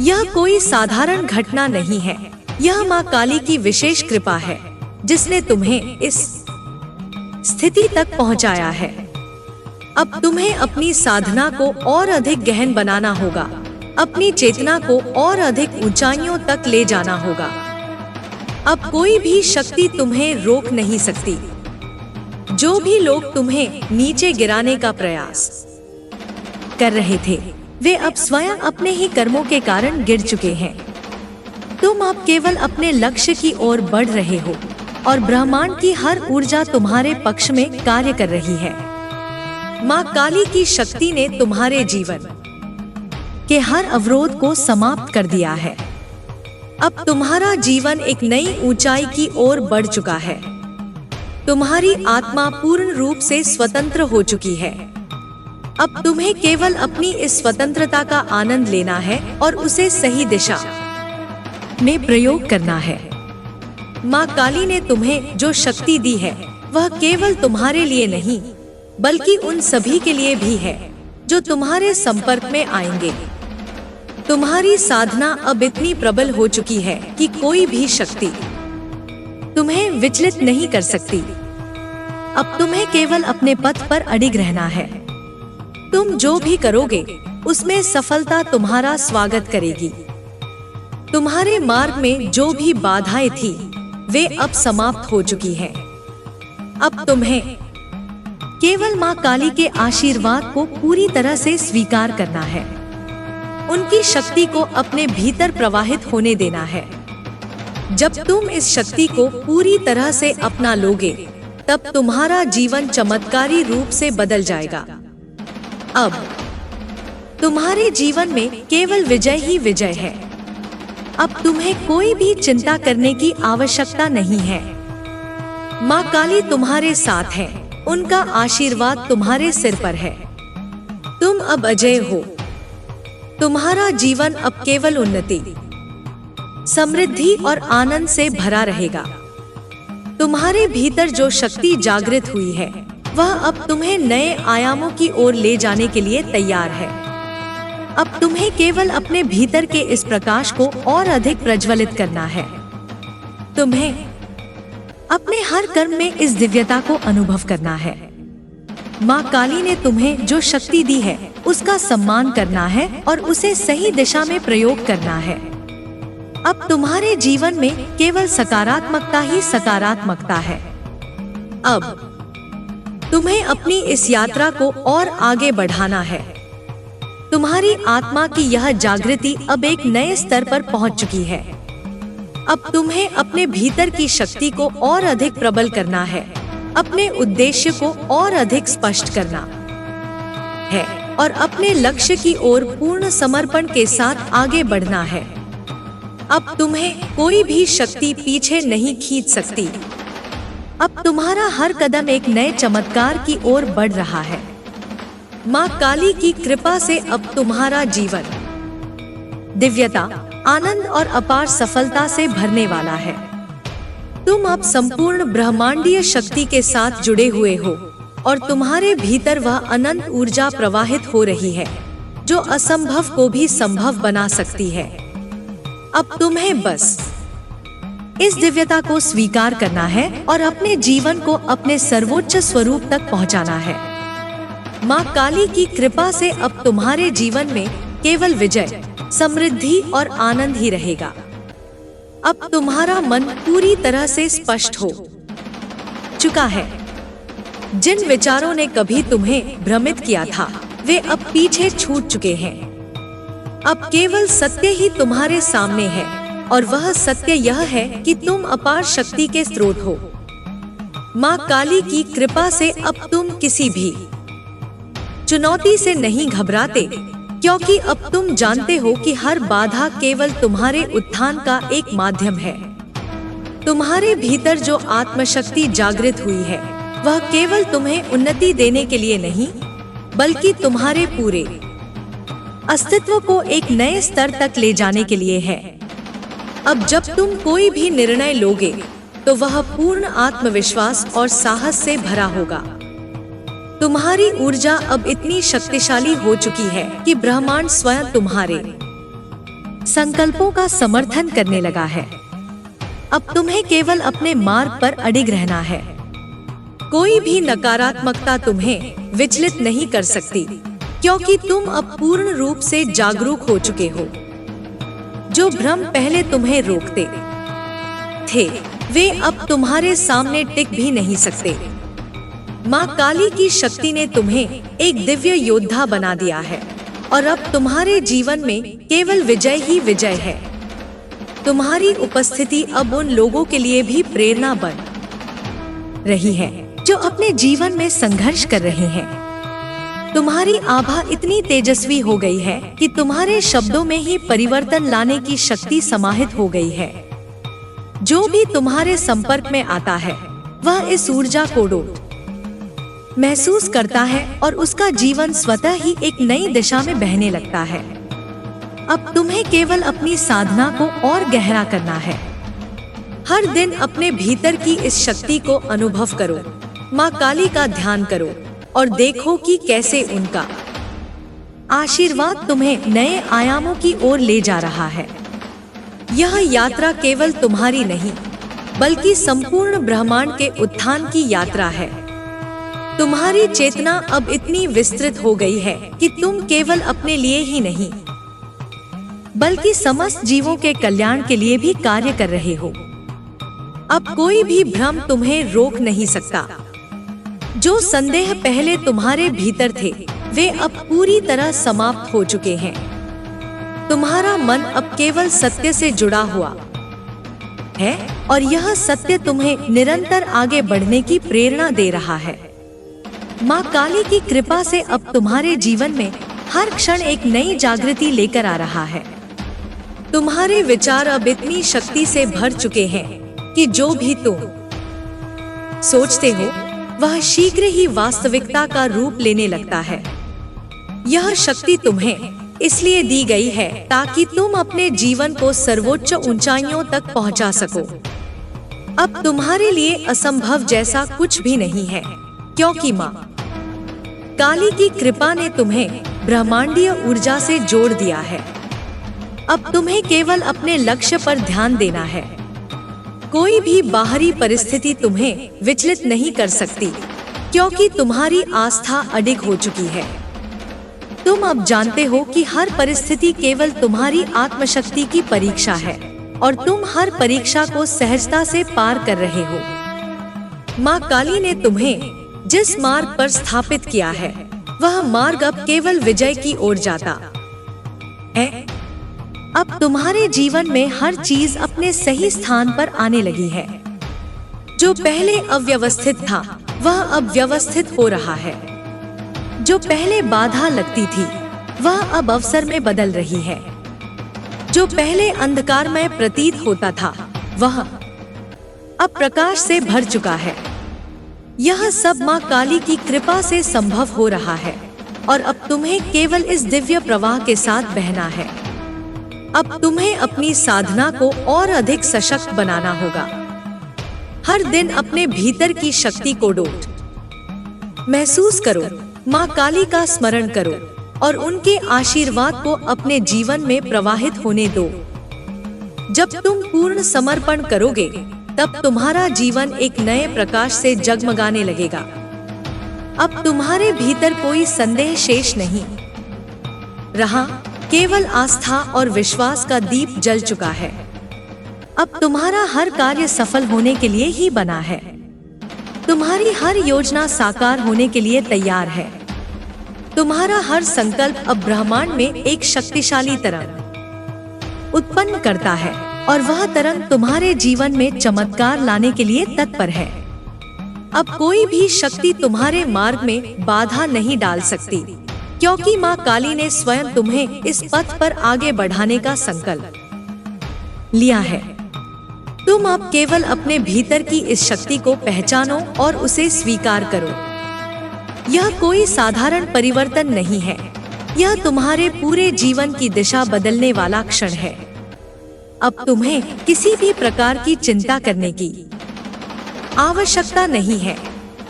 यह कोई साधारण घटना नहीं है, यह माँ काली की विशेष कृपा है जिसने तुम्हें इस स्थिति तक पहुँचाया है। अब तुम्हें अपनी साधना को और अधिक गहन बनाना होगा, अपनी चेतना को और अधिक ऊंचाइयों तक ले जाना होगा। अब कोई भी शक्ति तुम्हें रोक नहीं सकती। जो भी लोग तुम्हें नीचे गिराने का प्रयास कर रहे थे, वे अब स्वयं अपने ही कर्मों के कारण गिर चुके हैं। तुम अब केवल अपने लक्ष्य की ओर बढ़ रहे हो और ब्रह्मांड की हर ऊर्जा तुम्हारे पक्ष में कार्य कर रही है। माँ काली की शक्ति ने तुम्हारे जीवन के हर अवरोध को समाप्त कर दिया है। अब तुम्हारा जीवन एक नई ऊंचाई की ओर बढ़ चुका है। तुम्हारी आत्मा पूर्ण रूप से स्वतंत्र हो चुकी है। अब तुम्हें केवल अपनी इस स्वतंत्रता का आनंद लेना है और उसे सही दिशा में प्रयोग करना है। माँ काली ने तुम्हें जो शक्ति दी है वह केवल तुम्हारे लिए नहीं, बल्कि उन सभी के लिए भी है जो तुम्हारे संपर्क में आएंगे। तुम्हारी साधना अब इतनी प्रबल हो चुकी है कि कोई भी शक्ति तुम्हें विचलित नहीं कर सकती। अब तुम्हें केवल अपने पथ पर अडिग रहना है। तुम जो भी करोगे उसमें सफलता तुम्हारा स्वागत करेगी। तुम्हारे मार्ग में जो भी बाधाएं थी वे अब समाप्त हो चुकी हैं। अब तुम्हें केवल माँ काली के आशीर्वाद को पूरी तरह से स्वीकार करना है। उनकी शक्ति को अपने भीतर प्रवाहित होने देना है। जब तुम इस शक्ति को पूरी तरह से अपना लोगे, तब तुम्हारा जीवन चमत्कारी रूप से बदल जाएगा। अब तुम्हारे जीवन में केवल विजय ही विजय है। अब तुम्हें कोई भी चिंता करने की आवश्यकता नहीं है। माँ काली तुम्हारे साथ है, उनका आशीर्वाद तुम्हारे सिर पर है। तुम अब अजय हो। तुम्हारा जीवन अब केवल उन्नति, समृद्धि और आनंद से भरा रहेगा। तुम्हारे भीतर जो शक्ति जागृत हुई है वह अब तुम्हें नए आयामों की ओर ले जाने के लिए तैयार है। अब तुम्हें केवल अपने भीतर के इस प्रकाश को और अधिक प्रज्वलित करना है। तुम्हें अपने हर कर्म में इस दिव्यता को अनुभव करना है। माँ काली ने तुम्हें जो शक्ति दी है उसका सम्मान करना है और उसे सही दिशा में प्रयोग करना है। अब तुम्हारे जीवन में केवल सकारात्मकता ही सकारात्मकता है। अब तुम्हें अपनी इस यात्रा को और आगे बढ़ाना है। तुम्हारी आत्मा की यह जागृति अब एक नए स्तर पर पहुंच चुकी है। अब तुम्हें अपने भीतर की शक्ति को और अधिक प्रबल करना है, अपने उद्देश्य को और अधिक स्पष्ट करना है और अपने लक्ष्य की ओर पूर्ण समर्पण के साथ आगे बढ़ना है। अब तुम्हें कोई भी शक्ति पीछे नहीं खींच सकती। अब तुम्हारा हर कदम एक नए चमत्कार की ओर बढ़ रहा है। माँ काली की कृपा से अब तुम्हारा जीवन दिव्यता, आनंद और अपार सफलता से भरने वाला है। तुम अब संपूर्ण ब्रह्मांडीय शक्ति के साथ जुड़े हुए हो और तुम्हारे भीतर वह अनंत ऊर्जा प्रवाहित हो रही है जो असंभव को भी संभव बना सकती है। अब तुम्हें बस इस दिव्यता को स्वीकार करना है और अपने जीवन को अपने सर्वोच्च स्वरूप तक पहुंचाना है। माँ काली की कृपा से अब तुम्हारे जीवन में केवल विजय, समृद्धि और आनंद ही रहेगा। अब तुम्हारा मन पूरी तरह से स्पष्ट हो चुका है। जिन विचारों ने कभी तुम्हें भ्रमित किया था वे अब पीछे छूट चुके हैं। अब केवल सत्य ही तुम्हारे सामने है, और वह सत्य यह है कि तुम अपार शक्ति के स्रोत हो। माँ काली की कृपा से अब तुम किसी भी चुनौती से नहीं घबराते, क्योंकि अब तुम जानते हो कि हर बाधा केवल तुम्हारे उत्थान का एक माध्यम है। तुम्हारे भीतर जो आत्मशक्ति जागृत हुई है, वह केवल तुम्हें उन्नति देने के लिए नहीं, बल्कि तुम्हारे पूरे अस्तित्व को एक नए स्तर तक ले जाने के लिए है। अब जब तुम कोई भी निर्णय लोगे, तो वह पूर्ण आत्मविश्वास और साहस से भरा होगा। तुम्हारी ऊर्जा अब इतनी शक्तिशाली हो चुकी है कि ब्रह्मांड स्वयं तुम्हारे संकल्पों का समर्थन करने लगा है। अब तुम्हें केवल अपने मार्ग पर अडिग रहना है। कोई भी नकारात्मकता तुम्हें विचलित नहीं कर सकती, क्योंकि तुम अब पूर्ण रूप से जागरूक हो चुके हो। जो भ्रम पहले तुम्हें रोकते थे, वे अब तुम्हारे सामने टिक भी नहीं सकते। माँ काली की शक्ति ने तुम्हें एक दिव्य योद्धा बना दिया है, और अब तुम्हारे जीवन में केवल विजय ही विजय है। तुम्हारी उपस्थिति अब उन लोगों के लिए भी प्रेरणा बन रही है जो अपने जीवन में संघर्ष कर रहे हैं। तुम्हारी आभा इतनी तेजस्वी हो गई है कि तुम्हारे शब्दों में ही परिवर्तन लाने की शक्ति समाहित हो गई है। जो भी तुम्हारे संपर्क में आता है, वह इस ऊर्जा को महसूस करता है, और उसका जीवन स्वतः ही एक नई दिशा में बहने लगता है। अब तुम्हें केवल अपनी साधना को और गहरा करना है। हर दिन अपने भीतर की इस शक्ति को अनुभव करो, माँ काली का ध्यान करो, और देखो कि कैसे उनका आशीर्वाद तुम्हें नए आयामों की ओर ले जा रहा है। यह यात्रा केवल तुम्हारी नहीं, बल्कि संपूर्ण ब्रह्मांड के उत्थान की यात्रा है। तुम्हारी चेतना अब इतनी विस्तृत हो गई है कि तुम केवल अपने लिए ही नहीं, बल्कि समस्त जीवों के कल्याण के लिए भी कार्य कर रहे हो। अब कोई भी भ्रम तुम्हें रोक नहीं सकता। जो संदेह पहले तुम्हारे भीतर थे, वे अब पूरी तरह समाप्त हो चुके हैं। तुम्हारा मन अब केवल सत्य से जुड़ा हुआ है, और यह सत्य तुम्हें निरंतर आगे बढ़ने की प्रेरणा दे रहा है। माँ काली की कृपा से अब तुम्हारे जीवन में हर क्षण एक नई जागृति लेकर आ रहा है। तुम्हारे विचार अब इतनी शक्ति से भर चुके हैं कि जो भी तुम सोचते हो, वह शीघ्र ही वास्तविकता का रूप लेने लगता है। यह शक्ति तुम्हें इसलिए दी गई है ताकि तुम अपने जीवन को सर्वोच्च ऊंचाइयों तक पहुंचा सको। अब तुम्हारे लिए असंभव जैसा कुछ भी नहीं है, क्योंकि माँ काली की कृपा ने तुम्हें ब्रह्मांडीय ऊर्जा से जोड़ दिया है। अब तुम्हें केवल अपने लक्ष्य पर ध्यान देना है। कोई भी बाहरी परिस्थिति तुम्हें विचलित नहीं कर सकती, क्योंकि तुम्हारी आस्था अडिग हो चुकी है। तुम अब जानते हो कि हर परिस्थिति केवल तुम्हारी आत्मशक्ति की परीक्षा है, और तुम हर परीक्षा को सहजता से पार कर रहे हो। माँ काली ने तुम्हें जिस मार्ग पर स्थापित किया है, वह मार्ग अब केवल विजय की ओर जाता है। अब तुम्हारे जीवन में हर चीज अपने सही स्थान पर आने लगी है। जो पहले अव्यवस्थित था, वह अब व्यवस्थित हो रहा है। जो पहले बाधा लगती थी, वह अब अवसर में बदल रही है। जो पहले अंधकारमय प्रतीत होता था, वह अब प्रकाश से भर चुका है। यह सब माँ काली की कृपा से संभव हो रहा है, और अब तुम्हें केवल इस दिव्य प्रवाह के साथ बहना है। अब तुम्हें अपनी साधना को और अधिक सशक्त बनाना होगा। हर दिन अपने भीतर की शक्ति को महसूस करो, माँ काली का स्मरण करो, और उनके आशीर्वाद को अपने जीवन में प्रवाहित होने दो। जब तुम पूर्ण समर्पण करोगे, तब तुम्हारा जीवन एक नए प्रकाश से जगमगाने लगेगा। अब तुम्हारे भीतर कोई संदेह शेष नहीं रहा, केवल आस्था और विश्वास का दीप जल चुका है। अब तुम्हारा हर कार्य सफल होने के लिए ही बना है। तुम्हारी हर योजना साकार होने के लिए तैयार है। तुम्हारा हर संकल्प अब ब्रह्मांड में एक शक्तिशाली तरंग उत्पन्न करता है और वह तरंग तुम्हारे जीवन में चमत्कार लाने के लिए तत्पर है। अब कोई भी शक्ति तुम्हारे मार्ग में बाधा नहीं डाल सकती, क्योंकि माँ काली ने स्वयं तुम्हें इस पथ पर आगे बढ़ाने का संकल्प लिया है। तुम अब केवल अपने भीतर की इस शक्ति को पहचानो और उसे स्वीकार करो। यह कोई साधारण परिवर्तन नहीं है, यह तुम्हारे पूरे जीवन की दिशा बदलने वाला क्षण है। अब तुम्हें किसी भी प्रकार की चिंता करने की आवश्यकता नहीं है,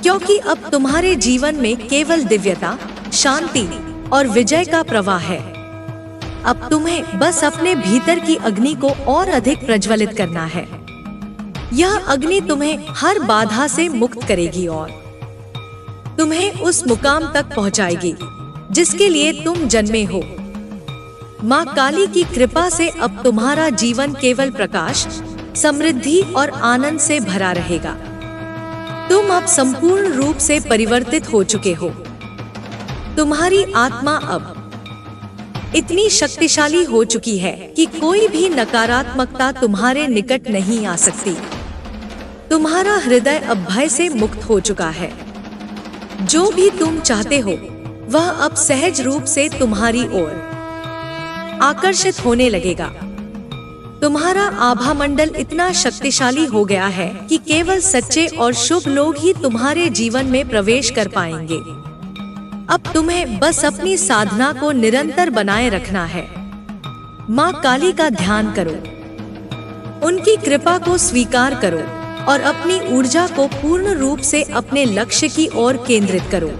क्योंकि अब तुम्हारे जीवन में केवल दिव्यता, शांति और विजय का प्रवाह है। अब तुम्हें बस अपने भीतर की अग्नि को और अधिक प्रज्वलित करना है। यह अग्नि तुम्हें हर बाधा से मुक्त करेगी और तुम्हें उस मुकाम तक पहुंचाएगी जिसके लिए तुम जन्मे हो। माँ काली की कृपा से अब तुम्हारा जीवन केवल प्रकाश, समृद्धि और आनंद से भरा रहेगा। तुम अब संपूर्ण रूप से परिवर्तित हो चुके हो। तुम्हारी आत्मा अब इतनी शक्तिशाली हो चुकी है कि कोई भी नकारात्मकता तुम्हारे निकट नहीं आ सकती। तुम्हारा हृदय अब भय से मुक्त हो चुका है। जो भी तुम चाहते हो वह अब सहज रूप से तुम्हारी ओर आकर्षित होने लगेगा। तुम्हारा आभा मंडल इतना शक्तिशाली हो गया है कि केवल सच्चे और शुभ लोग ही तुम्हारे जीवन में प्रवेश कर पाएंगे। अब तुम्हें बस अपनी साधना को निरंतर बनाए रखना है। माँ काली का ध्यान करो, उनकी कृपा को स्वीकार करो और अपनी ऊर्जा को पूर्ण रूप से अपने लक्ष्य की ओर केंद्रित करो।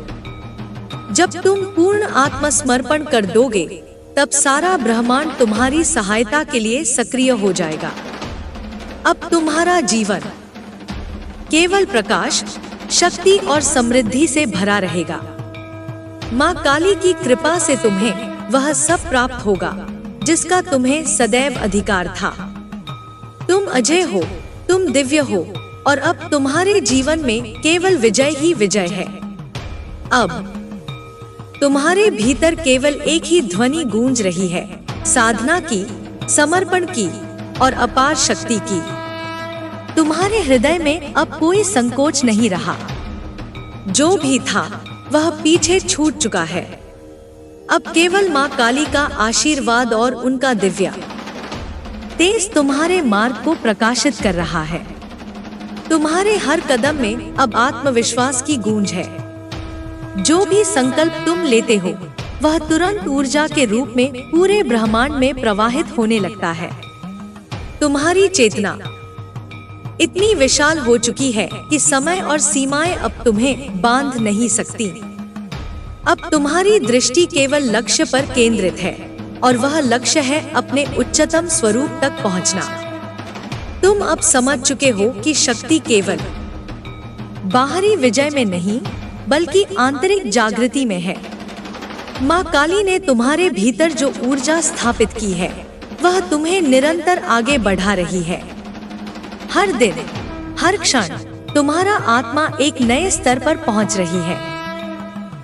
जब तुम पूर्ण आत्मसमर्पण कर दोगे, तब सारा ब्रह्मांड तुम्हारी सहायता के लिए सक्रिय हो जाएगा। अब तुम्हारा जीवन केवल प्रकाश, शक्ति और समृद्धि से भरा रहेगा। माँ काली की कृपा से तुम्हें वह सब प्राप्त होगा जिसका तुम्हें सदैव अधिकार था। तुम अजय हो, तुम दिव्य हो और अब तुम्हारे जीवन में केवल विजय ही विजय है। अब तुम्हारे भीतर केवल एक ही ध्वनि गूंज रही है, साधना की, समर्पण की और अपार शक्ति की। तुम्हारे हृदय में अब कोई संकोच नहीं रहा। जो भी था वह पीछे छूट चुका है। अब केवल माँ काली का आशीर्वाद और उनका दिव्य तेज तुम्हारे मार्ग को प्रकाशित कर रहा है। तुम्हारे हर कदम में अब आत्मविश्वास की गूंज है। जो भी संकल्प तुम लेते हो वह तुरंत ऊर्जा के रूप में पूरे ब्रह्मांड में प्रवाहित होने लगता है। तुम्हारी चेतना इतनी विशाल हो चुकी है कि समय और सीमाएं अब तुम्हें बांध नहीं सकती। अब तुम्हारी दृष्टि केवल लक्ष्य पर केंद्रित है और वह लक्ष्य है अपने उच्चतम स्वरूप तक पहुंचना। तुम अब समझ चुके हो कि शक्ति केवल बाहरी विजय में नहीं बल्कि आंतरिक जागृति में है। माँ काली ने तुम्हारे भीतर जो ऊर्जा स्थापित की है वह तुम्हें निरंतर आगे बढ़ा रही है। हर दिन, हर क्षण तुम्हारा आत्मा एक नए स्तर पर पहुंच रही है।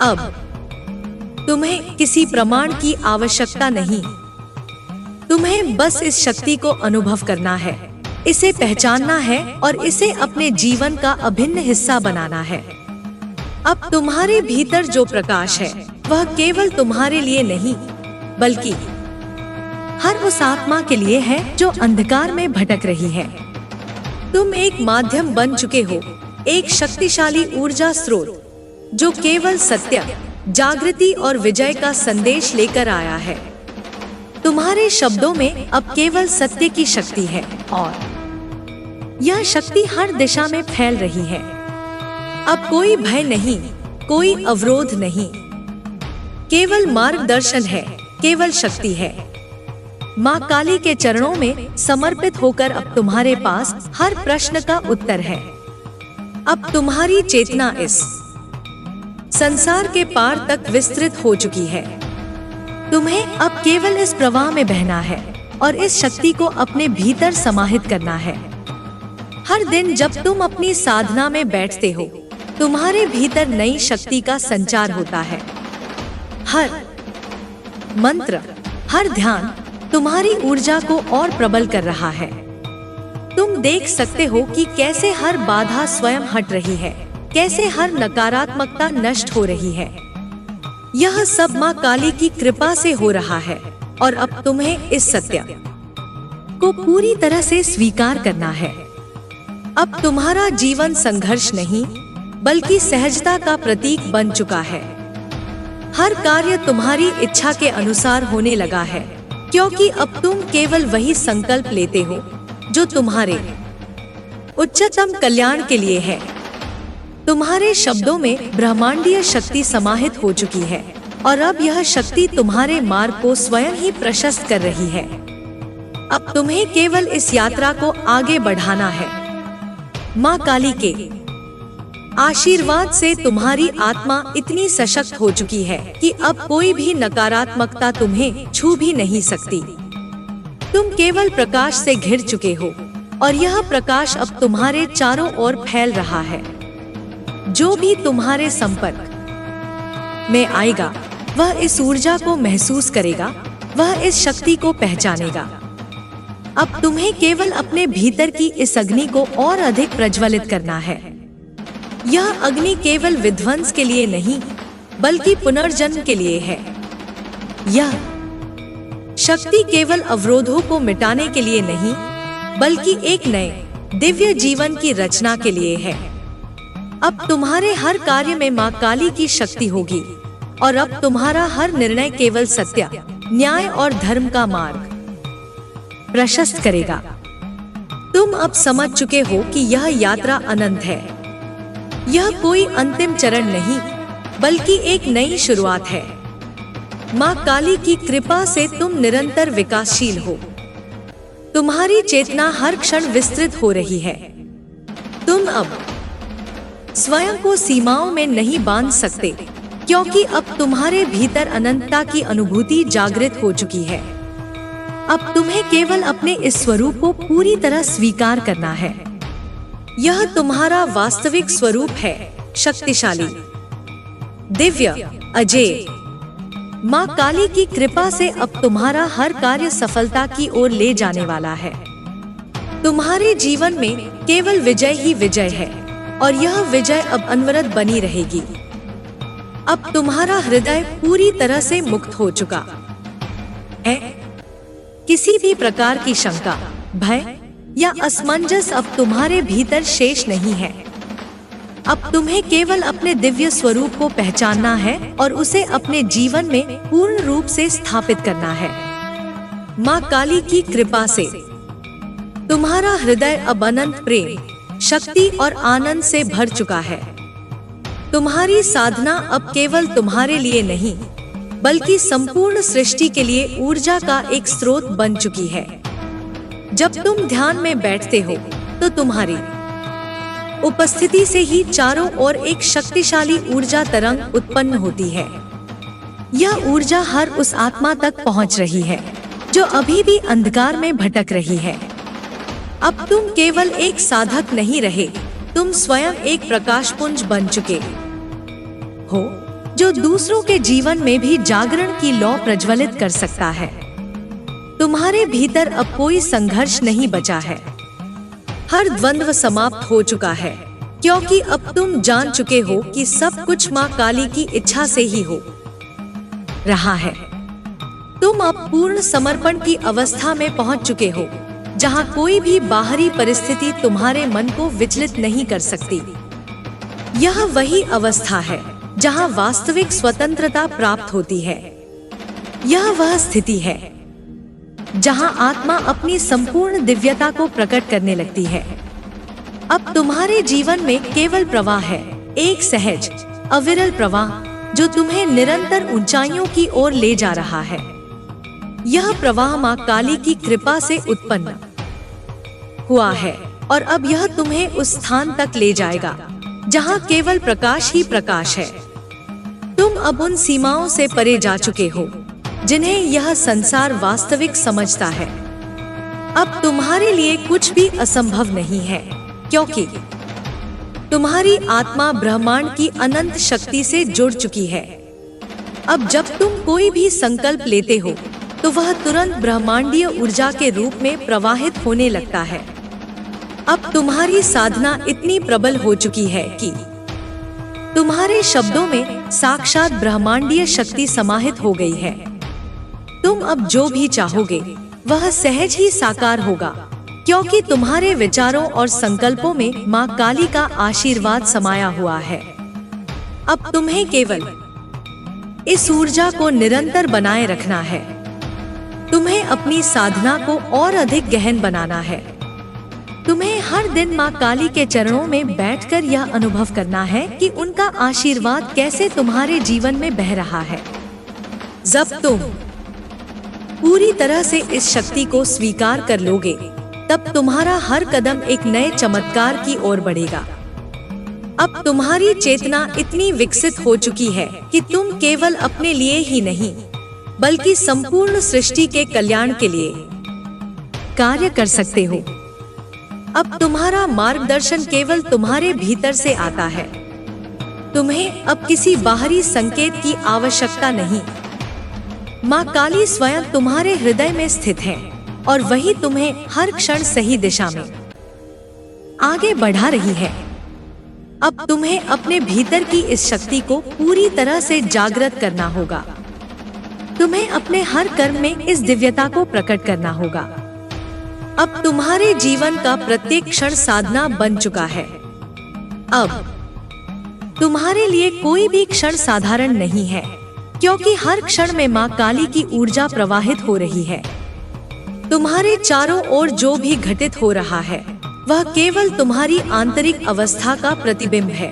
अब तुम्हें किसी प्रमाण की आवश्यकता नहीं। तुम्हें बस इस शक्ति को अनुभव करना है, इसे पहचानना है और इसे अपने जीवन का अभिन्न हिस्सा बनाना है। अब तुम्हारे भीतर जो प्रकाश है वह केवल तुम्हारे लिए नहीं बल्कि हर उस आत्मा के लिए है जो अंधकार में भटक रही है। तुम एक माध्यम बन चुके हो, एक शक्तिशाली ऊर्जा स्रोत जो केवल सत्य, जागृति और विजय का संदेश लेकर आया है। तुम्हारे शब्दों में अब केवल सत्य की शक्ति है और यह शक्ति हर दिशा में फैल रही है। अब कोई भय नहीं, कोई अवरोध नहीं, केवल मार्गदर्शन है, केवल शक्ति है। माँ काली के चरणों में समर्पित होकर अब तुम्हारे पास हर प्रश्न का उत्तर है। अब तुम्हारी चेतना इस संसार के पार तक विस्तृत हो चुकी है। तुम्हें अब केवल इस प्रवाह में बहना है और इस शक्ति को अपने भीतर समाहित करना है। हर दिन जब तुम अपनी साधना में बैठते हो, तुम्हारे भीतर नई शक्ति का संचार होता है। हर मंत्र, हर ध्यान तुम्हारी ऊर्जा को और प्रबल कर रहा है। तुम देख सकते हो कि कैसे हर बाधा स्वयं हट रही है, कैसे हर नकारात्मकता नष्ट हो रही है। यह सब माँ काली की कृपा से हो रहा है और अब तुम्हें इस सत्य को पूरी तरह से स्वीकार करना है। अब तुम्हारा जीवन संघर्ष नहीं बल्कि सहजता का प्रतीक बन चुका है। हर कार्य तुम्हारी इच्छा के अनुसार होने लगा है, क्योंकि अब तुम केवल वही संकल्प लेते हो जो तुम्हारे उच्चतम कल्याण के लिए है। तुम्हारे शब्दों में ब्रह्मांडीय शक्ति समाहित हो चुकी है और अब यह शक्ति तुम्हारे मार्ग को स्वयं ही प्रशस्त कर रही है। अब तुम्हें केवल इस यात्रा को आगे बढ़ाना है। माँ काली के आशीर्वाद से तुम्हारी आत्मा इतनी सशक्त हो चुकी है कि अब कोई भी नकारात्मकता तुम्हें छू भी नहीं सकती। तुम केवल प्रकाश से घिर चुके हो और यह प्रकाश अब तुम्हारे चारों ओर फैल रहा है। जो भी तुम्हारे संपर्क में आएगा वह इस ऊर्जा को महसूस करेगा, वह इस शक्ति को पहचानेगा। अब तुम्हें केवल अपने भीतर की इस अग्नि को और अधिक प्रज्वलित करना है। यह अग्नि केवल विध्वंस के लिए नहीं बल्कि पुनर्जन्म के लिए है। यह शक्ति केवल अवरोधों को मिटाने के लिए नहीं बल्कि एक नए दिव्य जीवन की रचना के लिए है। अब तुम्हारे हर कार्य में माँ काली की शक्ति होगी और अब तुम्हारा हर निर्णय केवल सत्य, न्याय और धर्म का मार्ग प्रशस्त करेगा। तुम अब समझ चुके हो कि यह यात्रा अनंत है। यह कोई अंतिम चरण नहीं बल्कि एक नई शुरुआत है। माँ काली की कृपा से तुम निरंतर विकासशील हो। तुम्हारी चेतना हर क्षण विस्तृत हो रही है। तुम अब स्वयं को सीमाओं में नहीं बांध सकते, क्योंकि अब तुम्हारे भीतर अनंतता की अनुभूति जागृत हो चुकी है। अब तुम्हें केवल अपने इस स्वरूप को पूरी तरह स्वीकार करना है। यह तुम्हारा वास्तविक स्वरूप है, शक्तिशाली, दिव्य, अजेय। माँ काली की कृपा से अब तुम्हारा हर कार्य सफलता की ओर ले जाने वाला है। तुम्हारे जीवन में केवल विजय ही विजय है और यह विजय अब अनवरत बनी रहेगी। अब तुम्हारा हृदय पूरी तरह से मुक्त हो चुका है। किसी भी प्रकार की शंका, भय या असमंजस अब तुम्हारे भीतर शेष नहीं है। अब तुम्हें केवल अपने दिव्य स्वरूप को पहचानना है और उसे अपने जीवन में पूर्ण रूप से स्थापित करना है। माँ काली की कृपा से तुम्हारा हृदय अब अनंत प्रेम, शक्ति और आनंद से भर चुका है। तुम्हारी साधना अब केवल तुम्हारे लिए नहीं बल्कि संपूर्ण सृष्टि के लिए ऊर्जा का एक स्रोत बन चुकी है। जब तुम ध्यान में बैठते हो तो तुम्हारी उपस्थिति से ही चारों ओर एक शक्तिशाली ऊर्जा तरंग उत्पन्न होती है। यह ऊर्जा हर उस आत्मा तक पहुंच रही है जो अभी भी अंधकार में भटक रही है। अब तुम केवल एक साधक नहीं रहे, तुम स्वयं एक प्रकाशपुंज बन चुके हो जो दूसरों के जीवन में भी जागरण की लौ प्रज्वलित कर सकता है। तुम्हारे भीतर अब कोई संघर्ष नहीं बचा है। हर द्वंद्व समाप्त हो चुका है, क्योंकि अब तुम जान चुके हो कि सब कुछ माँ काली की इच्छा से ही हो रहा है। तुम अब पूर्ण समर्पण की अवस्था में पहुंच चुके हो, जहां कोई भी बाहरी परिस्थिति तुम्हारे मन को विचलित नहीं कर सकती। यह वही अवस्था है जहां वास्तविक स्वतंत्रता प्राप्त होती है। यह वह स्थिति है जहां आत्मा अपनी संपूर्ण दिव्यता को प्रकट करने लगती है। अब तुम्हारे जीवन में केवल प्रवाह है, एक सहज, अविरल प्रवाह जो तुम्हें निरंतर ऊंचाइयों की ओर ले जा रहा है। यह प्रवाह माँ काली की कृपा से उत्पन्न हुआ है और अब यह तुम्हें उस स्थान तक ले जाएगा जहां केवल प्रकाश ही प्रकाश है। तुम अब उन सीमाओं से परे जा चुके हो जिन्हें यह संसार वास्तविक समझता है। अब तुम्हारे लिए कुछ भी असंभव नहीं है, क्योंकि तुम्हारी आत्मा ब्रह्मांड की अनंत शक्ति से जुड़ चुकी है। अब जब तुम कोई भी संकल्प लेते हो तो वह तुरंत ब्रह्मांडीय ऊर्जा के रूप में प्रवाहित होने लगता है। अब तुम्हारी साधना इतनी प्रबल हो चुकी है कि तुम्हारे शब्दों में साक्षात ब्रह्मांडीय शक्ति समाहित हो गई है। तुम अब जो भी चाहोगे वह सहज ही साकार होगा, क्योंकि तुम्हारे विचारों और संकल्पों में माँ काली का आशीर्वाद समाया हुआ है। अब तुम्हें केवल इस ऊर्जा को निरंतर बनाए रखना है। तुम्हें अपनी साधना को और अधिक गहन बनाना है। तुम्हें हर दिन माँ काली के चरणों में बैठकर यह अनुभव करना है कि उनका आशीर्वाद कैसे तुम्हारे जीवन में बह रहा है। जब तुम पूरी तरह से इस शक्ति को स्वीकार कर लोगे, तब तुम्हारा हर कदम एक नए चमत्कार की ओर बढ़ेगा। अब तुम्हारी चेतना इतनी विकसित हो चुकी है कि तुम केवल अपने लिए ही नहीं, बल्कि संपूर्ण सृष्टि के कल्याण के लिए कार्य कर सकते हो। अब तुम्हारा मार्गदर्शन केवल तुम्हारे भीतर से आता है। तुम्हें अब किसी बाहरी संकेत की आवश्यकता नहीं। माँ काली स्वयं तुम्हारे हृदय में स्थित है और वही तुम्हें हर क्षण सही दिशा में आगे बढ़ा रही है। अब तुम्हें अपने भीतर की इस शक्ति को पूरी तरह से जागृत करना होगा। तुम्हें अपने हर कर्म में इस दिव्यता को प्रकट करना होगा। अब तुम्हारे जीवन का प्रत्येक क्षण साधना बन चुका है। अब तुम्हारे लिए कोई भी क्षण साधारण नहीं है, क्योंकि हर क्षण में माँ काली की ऊर्जा प्रवाहित हो रही है। तुम्हारे चारों ओर जो भी घटित हो रहा है वह केवल तुम्हारी आंतरिक अवस्था का प्रतिबिंब है।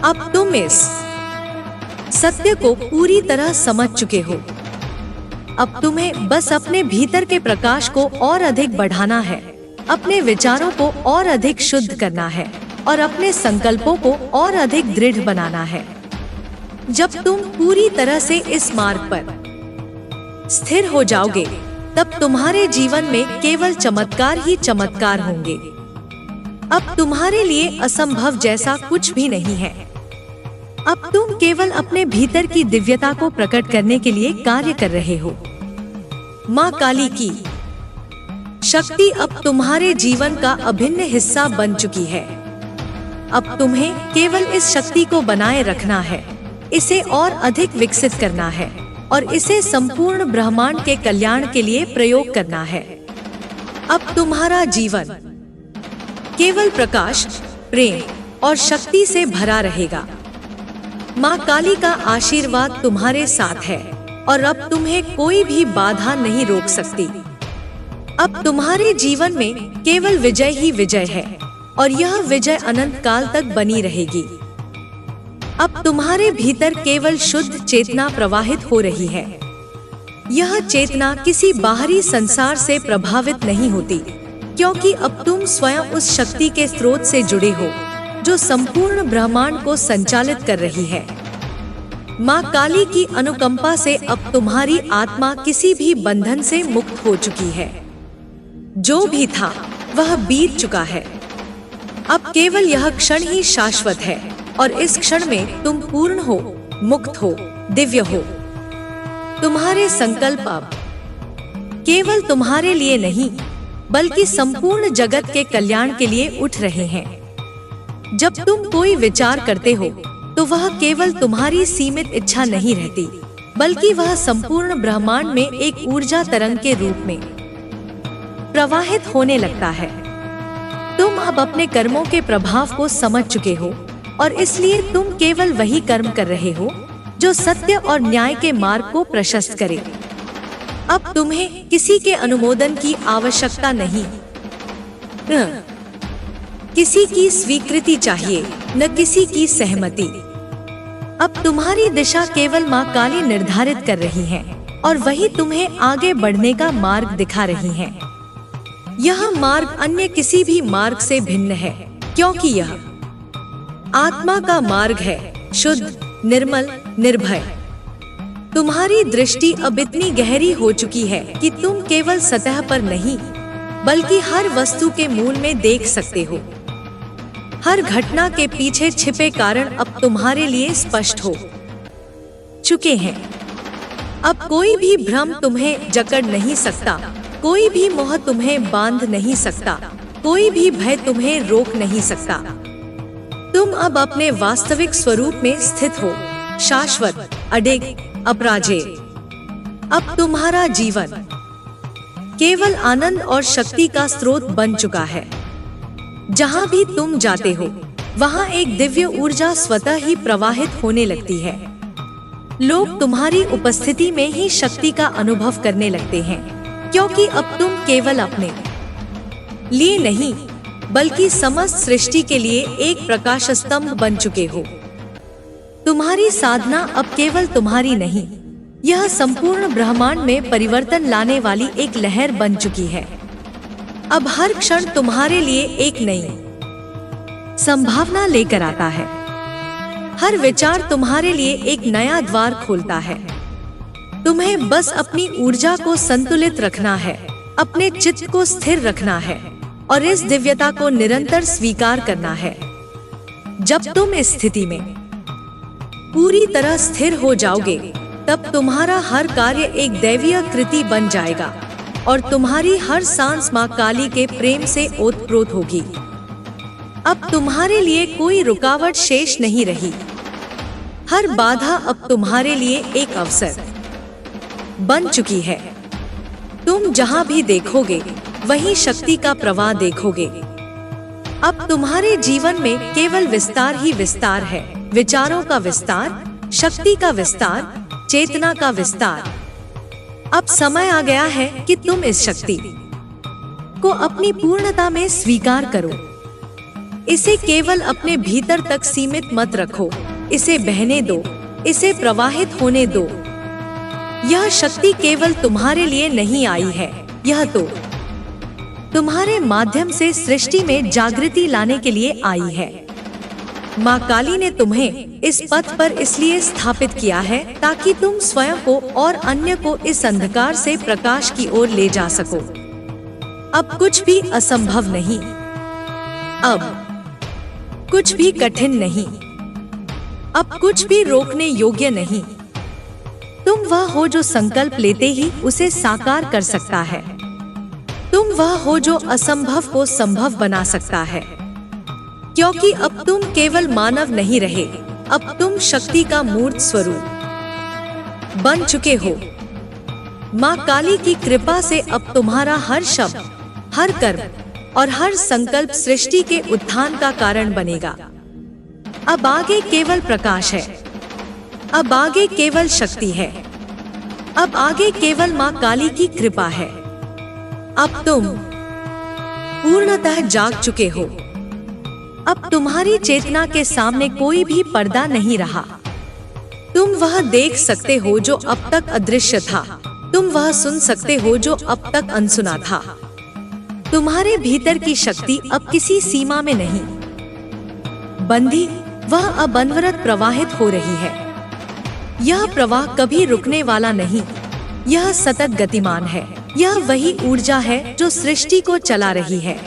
अब तुम इस सत्य को पूरी तरह समझ चुके हो। अब तुम्हें बस अपने भीतर के प्रकाश को और अधिक बढ़ाना है, अपने विचारों को और अधिक शुद्ध करना है और अपने संकल्पों को और अधिक दृढ़ बनाना है। जब तुम पूरी तरह से इस मार्ग पर स्थिर हो जाओगे, तब तुम्हारे जीवन में केवल चमत्कार ही चमत्कार होंगे। अब तुम्हारे लिए असंभव जैसा कुछ भी नहीं है। अब तुम केवल अपने भीतर की दिव्यता को प्रकट करने के लिए कार्य कर रहे हो। माँ काली की शक्ति अब तुम्हारे जीवन का अभिन्न हिस्सा बन चुकी है। अब तुम्हें केवल इस शक्ति को बनाए रखना है, इसे और अधिक विकसित करना है और इसे संपूर्ण ब्रह्मांड के कल्याण के लिए प्रयोग करना है। अब तुम्हारा जीवन केवल प्रकाश, प्रेम और शक्ति से भरा रहेगा। माँ काली का आशीर्वाद तुम्हारे साथ है और अब तुम्हें कोई भी बाधा नहीं रोक सकती। अब तुम्हारे जीवन में केवल विजय ही विजय है और यह विजय अनंत काल तक बनी रहेगी। अब तुम्हारे भीतर केवल शुद्ध चेतना प्रवाहित हो रही है। यह चेतना किसी बाहरी संसार से प्रभावित नहीं होती, क्योंकि अब तुम स्वयं उस शक्ति के स्रोत से जुड़े हो जो संपूर्ण ब्रह्मांड को संचालित कर रही है। माँ काली की अनुकंपा से अब तुम्हारी आत्मा किसी भी बंधन से मुक्त हो चुकी है। जो भी था वह बीत चुका है। अब केवल यह क्षण ही शाश्वत है और इस क्षण में तुम पूर्ण हो, मुक्त हो, दिव्य हो। तुम्हारे संकल्प अब केवल तुम्हारे लिए नहीं, बल्कि संपूर्ण जगत के कल्याण के लिए उठ रहे हैं। जब तुम कोई विचार करते हो तो वह केवल तुम्हारी सीमित इच्छा नहीं रहती, बल्कि वह संपूर्ण ब्रह्मांड में एक ऊर्जा तरंग के रूप में प्रवाहित होने लगता है। तुम अब अपने कर्मों के प्रभाव को समझ चुके हो और इसलिए तुम केवल वही कर्म कर रहे हो जो सत्य और न्याय के मार्ग को प्रशस्त करे। अब तुम्हें किसी के अनुमोदन की आवश्यकता नहीं, किसी की स्वीकृति चाहिए, न किसी की सहमति। अब तुम्हारी दिशा केवल माँ काली निर्धारित कर रही है और वही तुम्हें आगे बढ़ने का मार्ग दिखा रही है। यह मार्ग अन्य किसी भी मार्ग से भिन्न है, क्योंकि यह आत्मा का मार्ग है, शुद्ध, निर्मल, निर्भय। तुम्हारी दृष्टि अब इतनी गहरी हो चुकी है कि तुम केवल सतह पर नहीं, बल्कि हर वस्तु के मूल में देख सकते हो। हर घटना के पीछे छिपे कारण अब तुम्हारे लिए स्पष्ट हो चुके हैं। अब कोई भी भ्रम तुम्हें जकड़ नहीं सकता, कोई भी मोह तुम्हें बांध नहीं सकता, कोई भी भय तुम्हें रोक नहीं सकता। तुम अब अपने वास्तविक स्वरूप में स्थित हो, शाश्वत, अडिग, अपराजेय। अब तुम्हारा जीवन केवल आनंद और शक्ति का स्रोत बन चुका है। जहाँ भी तुम जाते हो वहाँ एक दिव्य ऊर्जा स्वतः ही प्रवाहित होने लगती है। लोग तुम्हारी उपस्थिति में ही शक्ति का अनुभव करने लगते हैं, क्योंकि अब तुम केवल अपने लिए नहीं बल्कि समस्त सृष्टि के लिए एक प्रकाश स्तंभ बन चुके हो। तुम्हारी साधना अब केवल तुम्हारी नहीं, यह संपूर्ण ब्रह्मांड में परिवर्तन लाने वाली एक लहर बन चुकी है। अब हर क्षण तुम्हारे लिए एक नई संभावना लेकर आता है। हर विचार तुम्हारे लिए एक नया द्वार खोलता है। तुम्हें बस अपनी ऊर्जा को संतुलित रखना है, अपने चित्त को स्थिर रखना है और इस दिव्यता को निरंतर स्वीकार करना है। जब तुम इस स्थिति में पूरी तरह स्थिर हो जाओगे, तब तुम्हारा हर कार्य एक दैवीय कृति बन जाएगा और तुम्हारी हर सांस मां काली के प्रेम से ओतप्रोत होगी। अब तुम्हारे लिए कोई रुकावट शेष नहीं रही। हर बाधा अब तुम्हारे लिए एक अवसर बन चुकी है। तुम जहां भी देखोगे वहीं शक्ति का प्रवाह देखोगे। अब तुम्हारे जीवन में केवल विस्तार ही विस्तार है, विचारों का विस्तार, शक्ति का विस्तार, चेतना का विस्तार। अब समय आ गया है कि तुम इस शक्ति को अपनी पूर्णता में स्वीकार करो। इसे केवल अपने भीतर तक सीमित मत रखो, इसे बहने दो, इसे प्रवाहित होने दो। यह शक्ति केवल तुम्हारे लिए नहीं आई है, यह तो तुम्हारे माध्यम से सृष्टि में जागृति लाने के लिए आई है। माँ काली ने तुम्हें इस पथ पर इसलिए स्थापित किया है ताकि तुम स्वयं को और अन्य को इस अंधकार से प्रकाश की ओर ले जा सको। अब कुछ भी असंभव नहीं, अब कुछ भी कठिन नहीं, अब कुछ भी रोकने योग्य नहीं। तुम वह हो जो संकल्प लेते ही उसे साकार कर सकता है। तुम वह हो जो असंभव को संभव बना सकता है, क्योंकि अब तुम केवल मानव नहीं रहे, अब तुम शक्ति का मूर्त स्वरूप बन चुके हो। माँ काली की कृपा से अब तुम्हारा हर शब्द, हर कर्म और हर संकल्प सृष्टि के उत्थान का कारण बनेगा। अब आगे केवल प्रकाश है, अब आगे केवल शक्ति है, अब आगे केवल माँ काली की कृपा है। अब तुम पूर्णतः जाग चुके हो। अब तुम्हारी चेतना के सामने कोई भी पर्दा नहीं रहा। तुम वह देख सकते हो जो अब तक अदृश्य था, तुम वह सुन सकते हो जो अब तक अनसुना था। तुम्हारे भीतर की शक्ति अब किसी सीमा में नहीं बंधी, वह अब अनवरत प्रवाहित हो रही है। यह प्रवाह कभी रुकने वाला नहीं, यह सतत गतिमान है। यह वही ऊर्जा है जो सृष्टि को चला रही है।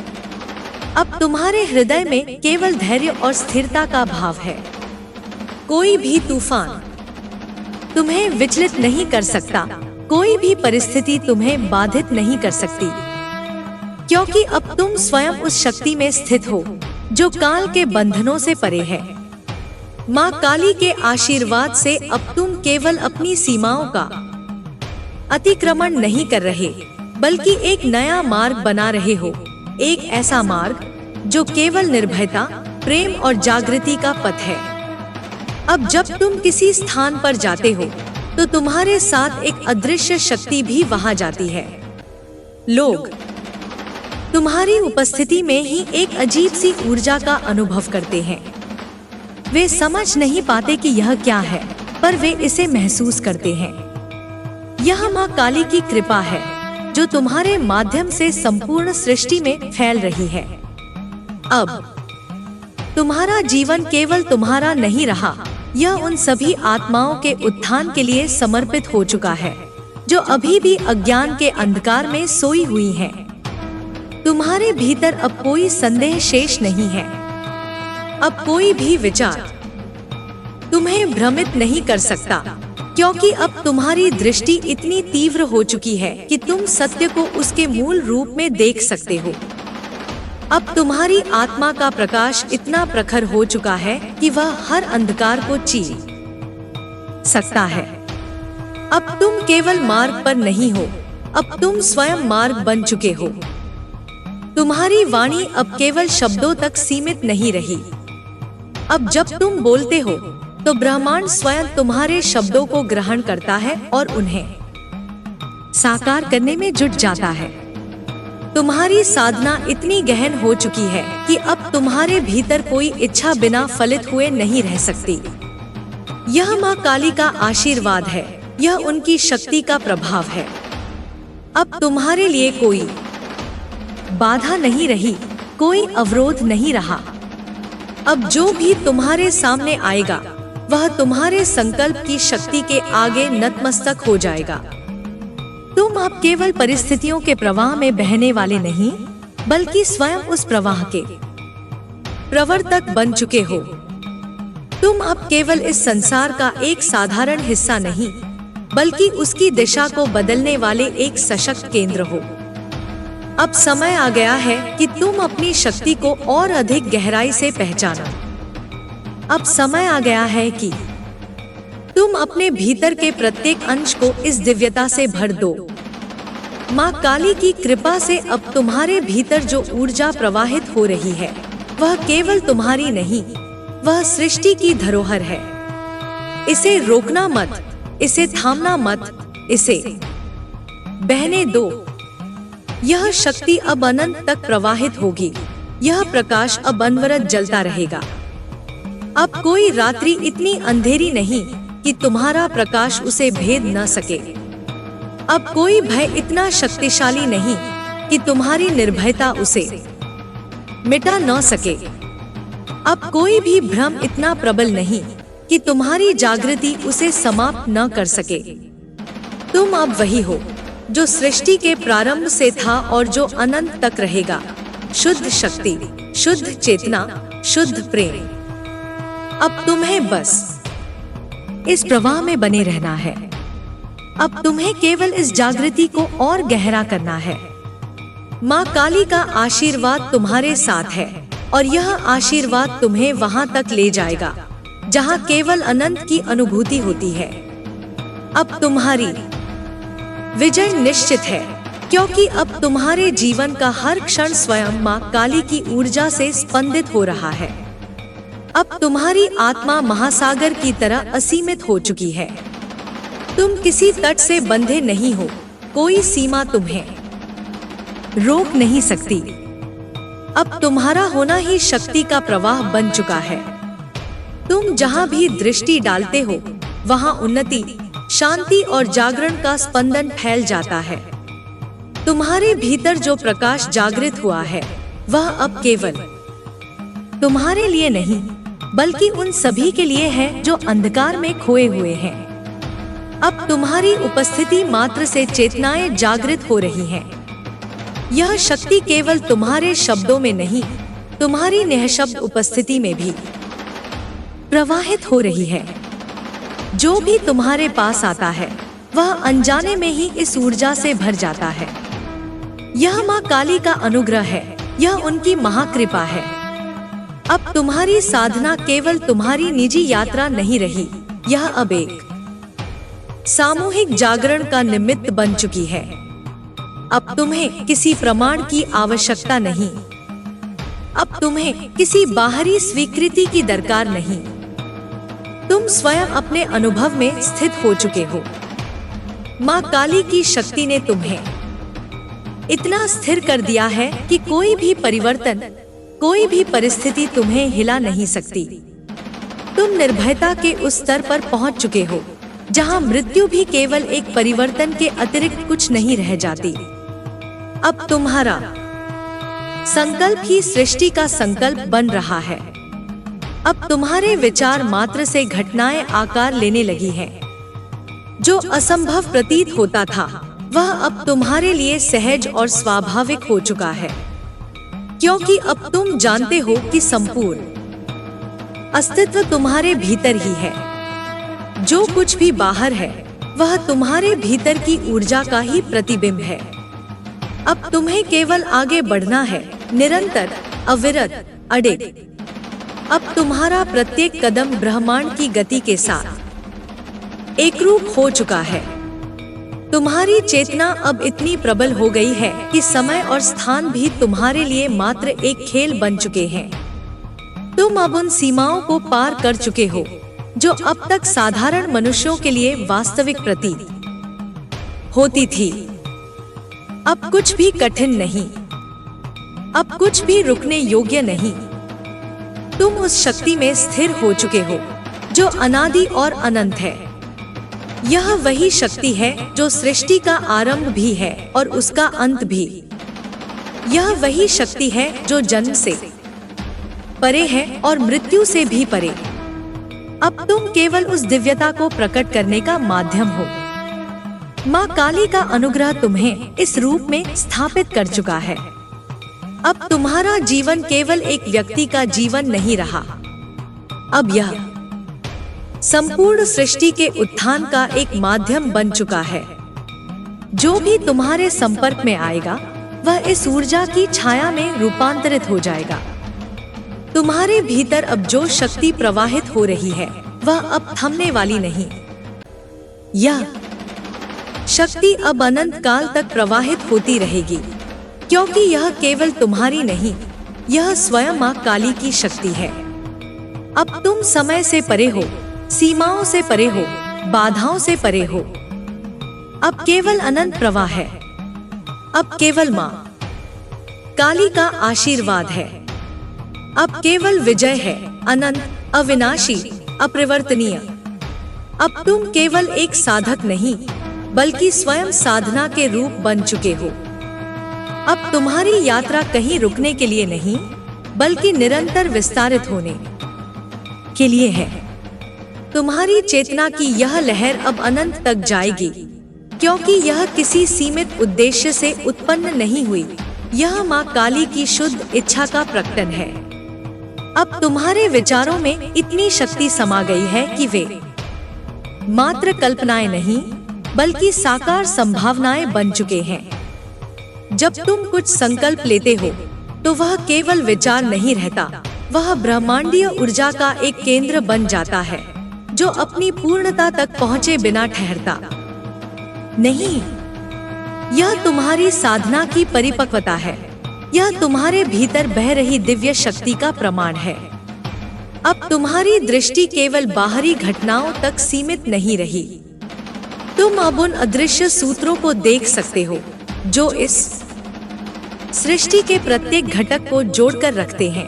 अब तुम्हारे हृदय में केवल धैर्य और स्थिरता का भाव है। कोई भी तूफान तुम्हें विचलित नहीं कर सकता, कोई भी परिस्थिति तुम्हें बाधित नहीं कर सकती, क्योंकि अब तुम स्वयं उस शक्ति में स्थित हो जो काल के बंधनों से परे है। माँ काली के आशीर्वाद से अब तुम केवल अपनी सीमाओं का अतिक्रमण नहीं कर रहे, बल्कि एक नया मार्ग बना रहे हो। एक ऐसा मार्ग जो केवल निर्भयता, प्रेम और जागृति का पथ है। अब जब तुम किसी स्थान पर जाते हो तो तुम्हारे साथ एक अदृश्य शक्ति भी वहां जाती है। लोग तुम्हारी उपस्थिति में ही एक अजीब सी ऊर्जा का अनुभव करते हैं। वे समझ नहीं पाते कि यह क्या है, पर वे इसे महसूस करते हैं। यह माँ काली की कृपा है जो तुम्हारे माध्यम से संपूर्ण सृष्टि में फैल रही है। अब तुम्हारा जीवन केवल तुम्हारा नहीं रहा, यह उन सभी आत्माओं के उत्थान के लिए समर्पित हो चुका है जो अभी भी अज्ञान के अंधकार में सोई हुई हैं। तुम्हारे भीतर अब कोई संदेह शेष नहीं है। अब कोई भी विचार तुम्हें भ्रमित नहीं कर सकता, क्योंकि अब तुम्हारी दृष्टि इतनी तीव्र हो चुकी है कि तुम सत्य को उसके मूल रूप में देख सकते हो। अब तुम्हारी आत्मा का प्रकाश इतना प्रखर हो चुका है कि वह हर अंधकार को चीर सकता है। अब तुम केवल मार्ग पर नहीं हो, अब तुम स्वयं मार्ग बन चुके हो। तुम्हारी वाणी अब केवल शब्दों तक सीमित नहीं रही। अब जब तुम बोलते हो तो ब्रह्मांड स्वयं तुम्हारे शब्दों को ग्रहण करता है और उन्हें साकार करने में जुट जाता है। तुम्हारी साधना इतनी गहन हो चुकी है कि अब तुम्हारे भीतर कोई इच्छा बिना फलित हुए नहीं रह सकती। यह माँ काली का आशीर्वाद है, यह उनकी शक्ति का प्रभाव है। अब तुम्हारे लिए कोई बाधा नहीं रही, कोई अवरोध नहीं रहा। अब जो भी तुम्हारे सामने आएगा वह तुम्हारे संकल्प की शक्ति के आगे नतमस्तक हो जाएगा। तुम अब केवल परिस्थितियों के प्रवाह में बहने वाले नहीं, बल्कि स्वयं उस प्रवाह के प्रवर्तक बन चुके हो। तुम अब केवल इस संसार का एक साधारण हिस्सा नहीं, बल्कि उसकी दिशा को बदलने वाले एक सशक्त केंद्र हो। अब समय आ गया है कि तुम अपनी शक्ति को और अधिक गहराई से पहचानो। अब समय आ गया है कि तुम अपने भीतर के प्रत्येक अंश को इस दिव्यता से भर दो। माँ काली की कृपा से अब तुम्हारे भीतर जो ऊर्जा प्रवाहित हो रही है वह केवल तुम्हारी नहीं, वह सृष्टि की धरोहर है। इसे रोकना मत, इसे थामना मत, इसे बहने दो। यह शक्ति अब अनंत तक प्रवाहित होगी, यह प्रकाश अब अनवरत जलता रहेगा। अब कोई रात्रि इतनी अंधेरी नहीं कि तुम्हारा प्रकाश उसे भेद न सके। अब कोई भय इतना शक्तिशाली नहीं कि तुम्हारी निर्भयता उसे मिटा न सके। अब कोई भी भ्रम इतना प्रबल नहीं कि तुम्हारी जागृति उसे समाप्त न कर सके। तुम अब वही हो जो सृष्टि के प्रारंभ से था और जो अनंत तक रहेगा। शुद्ध शक्ति, शुद्ध चेतना, शुद्ध प्रेम। अब तुम्हें बस इस प्रवाह में बने रहना है। अब तुम्हें केवल इस जागृति को और गहरा करना है। माँ काली का आशीर्वाद तुम्हारे साथ है और यह आशीर्वाद तुम्हें वहां तक ले जाएगा जहां केवल अनंत की अनुभूति होती है। अब तुम्हारी विजय निश्चित है, क्योंकि अब तुम्हारे जीवन का हर क्षण स्वयं माँ काली की ऊर्जा से स्पंदित हो रहा है। अब तुम्हारी आत्मा महासागर की तरह असीमित हो चुकी है। तुम किसी तट से बंधे नहीं हो, कोई सीमा तुम्हें रोक नहीं सकती। अब तुम्हारा होना ही शक्ति का प्रवाह बन चुका है। तुम जहां भी दृष्टि डालते हो वहां उन्नति, शांति और जागरण का स्पंदन फैल जाता है। तुम्हारे भीतर जो प्रकाश जागृत हुआ है वह अब केवल तुम्हारे लिए नहीं, बल्कि उन सभी के लिए है जो अंधकार में खोए हुए हैं। अब तुम्हारी उपस्थिति मात्र से चेतनाएं जागृत हो रही हैं। यह शक्ति केवल तुम्हारे शब्दों में नहीं, तुम्हारी निःशब्द उपस्थिति में भी प्रवाहित हो रही है। जो भी तुम्हारे पास आता है वह अनजाने में ही इस ऊर्जा से भर जाता है। यह माँ काली का अनुग्रह है, यह उनकी महाकृपा है। अब तुम्हारी साधना केवल तुम्हारी निजी यात्रा नहीं रही, यह अब एक सामूहिक जागरण का निमित्त बन चुकी है। अब तुम्हें किसी प्रमाण की आवश्यकता नहीं, अब तुम्हें किसी बाहरी स्वीकृति की दरकार नहीं। तुम स्वयं अपने अनुभव में स्थित हो चुके हो। माँ काली की शक्ति ने तुम्हें इतना स्थिर कर दिया है कि कोई भी परिवर्तन, कोई भी परिस्थिति तुम्हें हिला नहीं सकती। तुम निर्भयता के उस स्तर पर पहुंच चुके हो जहां मृत्यु भी केवल एक परिवर्तन के अतिरिक्त कुछ नहीं रह जाती। अब तुम्हारा संकल्प ही सृष्टि का संकल्प बन रहा है। अब तुम्हारे विचार मात्र से घटनाएं आकार लेने लगी हैं। जो असंभव प्रतीत होता था वह अब तुम्हारे लिए सहज और स्वाभाविक हो चुका है, क्योंकि अब तुम जानते हो कि संपूर्ण अस्तित्व तुम्हारे भीतर ही है। जो कुछ भी बाहर है वह तुम्हारे भीतर की ऊर्जा का ही प्रतिबिंब है। अब तुम्हें केवल आगे बढ़ना है, निरंतर, अविरत, अडिग। अब तुम्हारा प्रत्येक कदम ब्रह्मांड की गति के साथ एकरूप हो चुका है। तुम्हारी चेतना अब इतनी प्रबल हो गई है कि समय और स्थान भी तुम्हारे लिए मात्र एक खेल बन चुके हैं। तुम अब उन सीमाओं को पार कर चुके हो जो अब तक साधारण मनुष्यों के लिए वास्तविक प्रतीत होती थी। अब कुछ भी कठिन नहीं, अब कुछ भी रुकने योग्य नहीं। तुम उस शक्ति में स्थिर हो चुके हो जो अनादि और अनंत है। यह वही शक्ति है जो सृष्टि का आरंभ भी है और उसका अंत भी। यह वही शक्ति है जो जन्म से परे है और मृत्यु से भी परे। अब तुम केवल उस दिव्यता को प्रकट करने का माध्यम हो। माँ काली का अनुग्रह तुम्हें इस रूप में स्थापित कर चुका है। अब तुम्हारा जीवन केवल एक व्यक्ति का जीवन नहीं रहा। अब यह संपूर्ण सृष्टि के उत्थान का एक माध्यम बन चुका है। जो भी तुम्हारे संपर्क में आएगा वह इस ऊर्जा की छाया में रूपांतरित हो जाएगा। तुम्हारे भीतर अब जो शक्ति प्रवाहित हो रही है वह अब थमने वाली नहीं। यह शक्ति अब अनंत काल तक प्रवाहित होती रहेगी, क्योंकि यह केवल तुम्हारी नहीं, यह स्वयं माँ काली की शक्ति है। अब तुम समय से परे हो, सीमाओं से परे हो, बाधाओं से परे हो। अब केवल अनंत प्रवाह है। अब केवल माँ काली का आशीर्वाद है। अब केवल विजय है, अनंत, अविनाशी, अपरिवर्तनीय। अब तुम केवल एक साधक नहीं बल्कि स्वयं साधना के रूप बन चुके हो। अब तुम्हारी यात्रा कहीं रुकने के लिए नहीं बल्कि निरंतर विस्तारित होने के लिए है। तुम्हारी चेतना की यह लहर अब अनंत तक जाएगी, क्योंकि यह किसी सीमित उद्देश्य से उत्पन्न नहीं हुई। यह माँ काली की शुद्ध इच्छा का प्रकटन है। अब तुम्हारे विचारों में इतनी शक्ति समा गई है कि वे मात्र कल्पनाएं नहीं बल्कि साकार संभावनाएं बन चुके हैं। जब तुम कुछ संकल्प लेते हो तो वह केवल विचार नहीं रहता, वह ब्रह्मांडीय ऊर्जा का एक केंद्र बन जाता है जो अपनी पूर्णता तक पहुंचे बिना ठहरता नहीं। यह तुम्हारी साधना की परिपक्वता है। यह तुम्हारे भीतर बह रही दिव्य शक्ति का प्रमाण है। अब तुम्हारी दृष्टि केवल बाहरी घटनाओं तक सीमित नहीं रही। तुम अब उन अदृश्य सूत्रों को देख सकते हो जो इस सृष्टि के प्रत्येक घटक को जोड़कर रखते हैं।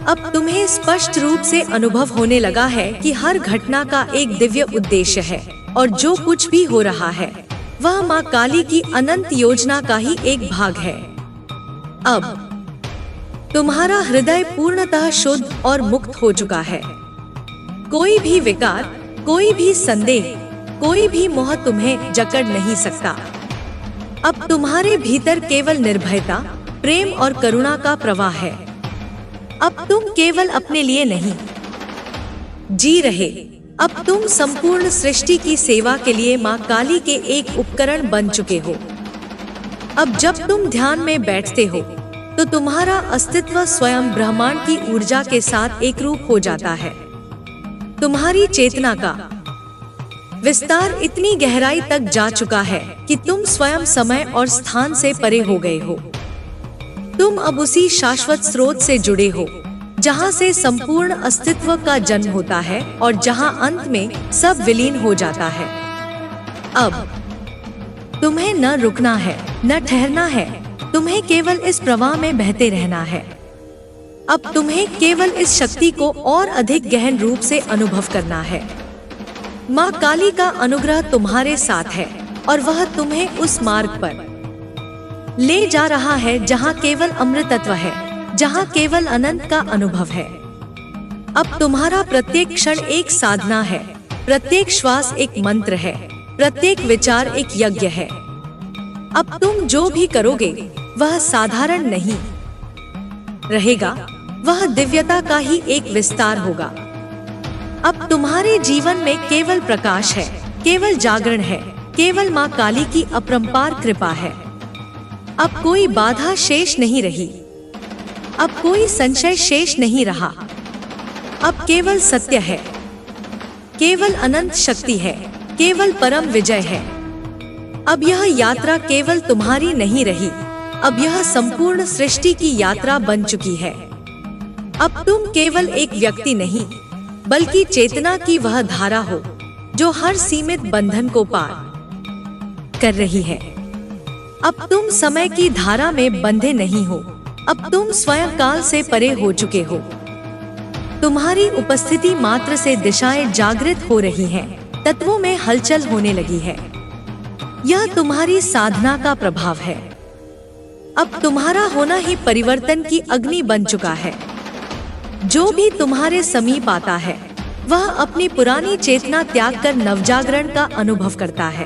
अब तुम्हें स्पष्ट रूप से अनुभव होने लगा है कि हर घटना का एक दिव्य उद्देश्य है और जो कुछ भी हो रहा है वह माँ काली की अनंत योजना का ही एक भाग है। अब तुम्हारा हृदय पूर्णतः शुद्ध और मुक्त हो चुका है। कोई भी विकार, कोई भी संदेह, कोई भी मोह तुम्हें जकड़ नहीं सकता। अब तुम्हारे भीतर केवल निर्भयता, प्रेम और करुणा का प्रवाह है। अब तुम केवल अपने लिए नहीं जी रहे, अब तुम संपूर्ण सृष्टि की सेवा के लिए माँ काली के एक उपकरण बन चुके हो। अब जब तुम ध्यान में बैठते हो तो तुम्हारा अस्तित्व स्वयं ब्रह्मांड की ऊर्जा के साथ एकरूप हो जाता है। तुम्हारी चेतना का विस्तार इतनी गहराई तक जा चुका है कि तुम स्वयं समय और स्थान से परे हो गए हो। तुम अब उसी शाश्वत स्रोत से जुड़े हो जहां से संपूर्ण अस्तित्व का जन्म होता है और जहां अंत में सब विलीन हो जाता है। अब तुम्हें न रुकना है, न ठहरना है, तुम्हें केवल इस प्रवाह में बहते रहना है। अब तुम्हें केवल इस शक्ति को और अधिक गहन रूप से अनुभव करना है। माँ काली का अनुग्रह तुम्हारे साथ है और वह तुम्हें उस मार्ग पर ले जा रहा है जहाँ केवल अमृतत्व है, जहाँ केवल अनंत का अनुभव है। अब तुम्हारा प्रत्येक क्षण एक साधना है, प्रत्येक श्वास एक मंत्र है, प्रत्येक विचार एक यज्ञ है। अब तुम जो भी करोगे वह साधारण नहीं रहेगा, वह दिव्यता का ही एक विस्तार होगा। अब तुम्हारे जीवन में केवल प्रकाश है, केवल जागरण है, केवल माँ काली की अपरंपार कृपा है। अब कोई बाधा शेष नहीं रही, अब कोई संशय शेष नहीं रहा। अब केवल सत्य है, केवल अनंत शक्ति है, केवल परम विजय है। अब यह यात्रा केवल तुम्हारी नहीं रही, अब यह संपूर्ण सृष्टि की यात्रा बन चुकी है। अब तुम केवल एक व्यक्ति नहीं, बल्कि चेतना की वह धारा हो जो हर सीमित बंधन को पार कर रही है। अब तुम समय की धारा में बंधे नहीं हो, अब तुम स्वयं काल से परे हो चुके हो। तुम्हारी उपस्थिति मात्र से दिशाएं जागृत हो रही हैं, तत्वों में हलचल होने लगी है। यह तुम्हारी साधना का प्रभाव है। अब तुम्हारा होना ही परिवर्तन की अग्नि बन चुका है। जो भी तुम्हारे समीप आता है वह अपनी पुरानी चेतना त्याग कर नवजागरण का अनुभव करता है।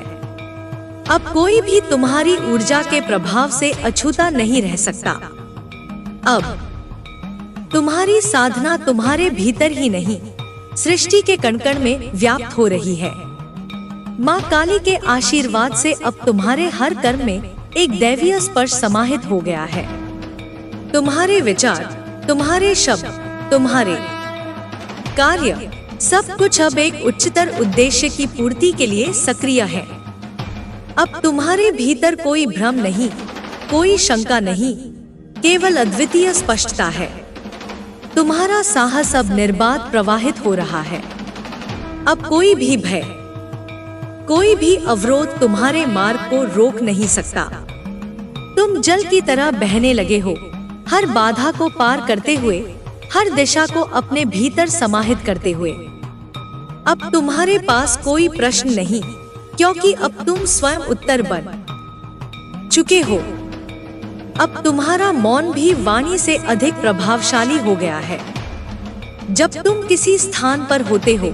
अब कोई भी तुम्हारी ऊर्जा के प्रभाव से अछूता नहीं रह सकता। अब तुम्हारी साधना तुम्हारे भीतर ही नहीं, सृष्टि के कण-कण में व्याप्त हो रही है। माँ काली के आशीर्वाद से अब तुम्हारे हर कर्म में एक दैवीय स्पर्श समाहित हो गया है। तुम्हारे विचार, तुम्हारे शब्द, तुम्हारे कार्य, सब कुछ अब एक उच्चतर उद्देश्य की पूर्ति के लिए सक्रिय है। अब तुम्हारे भीतर कोई भ्रम नहीं, कोई शंका नहीं, केवल अद्वितीय स्पष्टता है। तुम्हारा साहस अब निर्बाध प्रवाहित हो रहा है। अब कोई भी भय, कोई भी अवरोध तुम्हारे मार्ग को रोक नहीं सकता। तुम जल की तरह बहने लगे हो, हर बाधा को पार करते हुए, हर दिशा को अपने भीतर समाहित करते हुए। अब तुम्हारे पास कोई प्रश्न नहीं, क्योंकि अब तुम स्वयं उत्तर बन चुके हो। अब तुम्हारा मौन भी वाणी से अधिक प्रभावशाली हो गया है। जब तुम किसी स्थान पर होते हो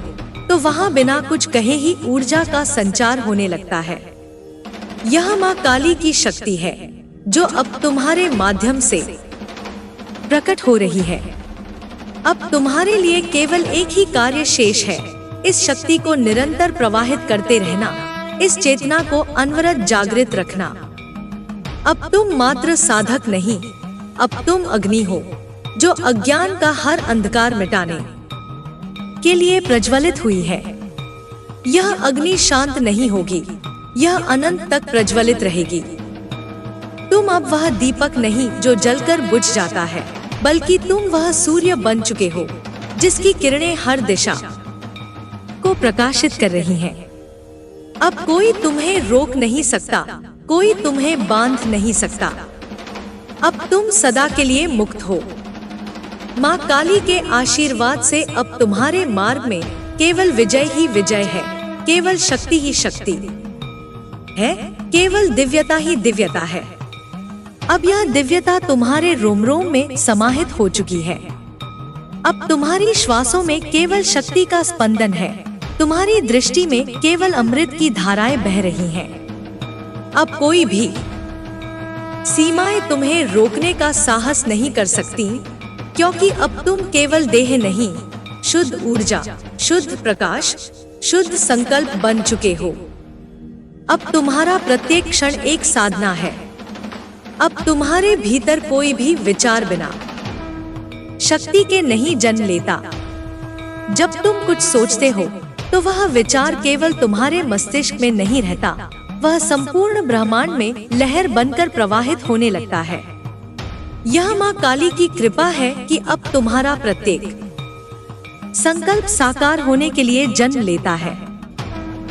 तो वहां बिना कुछ कहे ही ऊर्जा का संचार होने लगता है। यह माँ काली की शक्ति है जो अब तुम्हारे माध्यम से प्रकट हो रही है। अब तुम्हारे लिए केवल एक ही कार्य शेष है, इस शक्ति को निरंतर प्रवाहित करते रहना, इस चेतना को अनवरत जागृत रखना। अब तुम मात्र साधक नहीं, अब तुम अग्नि हो जो अज्ञान का हर अंधकार मिटाने के लिए प्रज्वलित हुई है। यह अग्नि शांत नहीं होगी, यह अनंत तक प्रज्वलित रहेगी। तुम अब वह दीपक नहीं जो जलकर बुझ जाता है, बल्कि तुम वह सूर्य बन चुके हो जिसकी किरणें हर दिशा को प्रकाशित कर रही हैं। अब कोई तुम्हें रोक नहीं सकता, कोई तुम्हें बांध नहीं सकता। अब तुम सदा के लिए मुक्त हो। माँ काली के आशीर्वाद से अब तुम्हारे मार्ग में केवल विजय ही विजय है, केवल शक्ति ही शक्ति है, केवल दिव्यता ही दिव्यता है। अब यह दिव्यता तुम्हारे रोम रोम में समाहित हो चुकी है। अब तुम्हारी श्वासों में केवल शक्ति का स्पंदन है, तुम्हारी दृष्टि में केवल अमृत की धाराएं बह रही हैं। अब कोई भी सीमाएं तुम्हें रोकने का साहस नहीं कर सकती, क्योंकि अब तुम केवल देह नहीं, शुद्ध ऊर्जा, शुद्ध प्रकाश, शुद्ध संकल्प बन चुके हो। अब तुम्हारा प्रत्येक क्षण एक साधना है। अब तुम्हारे भीतर कोई भी विचार बिना शक्ति के नहीं जन्म लेता। जब तुम कुछ सोचते हो तो वह विचार केवल तुम्हारे मस्तिष्क में नहीं रहता, वह संपूर्ण ब्रह्मांड में लहर बनकर प्रवाहित होने लगता है। यह माँ काली की कृपा है कि अब तुम्हारा प्रत्येक संकल्प साकार होने के लिए जन्म लेता है।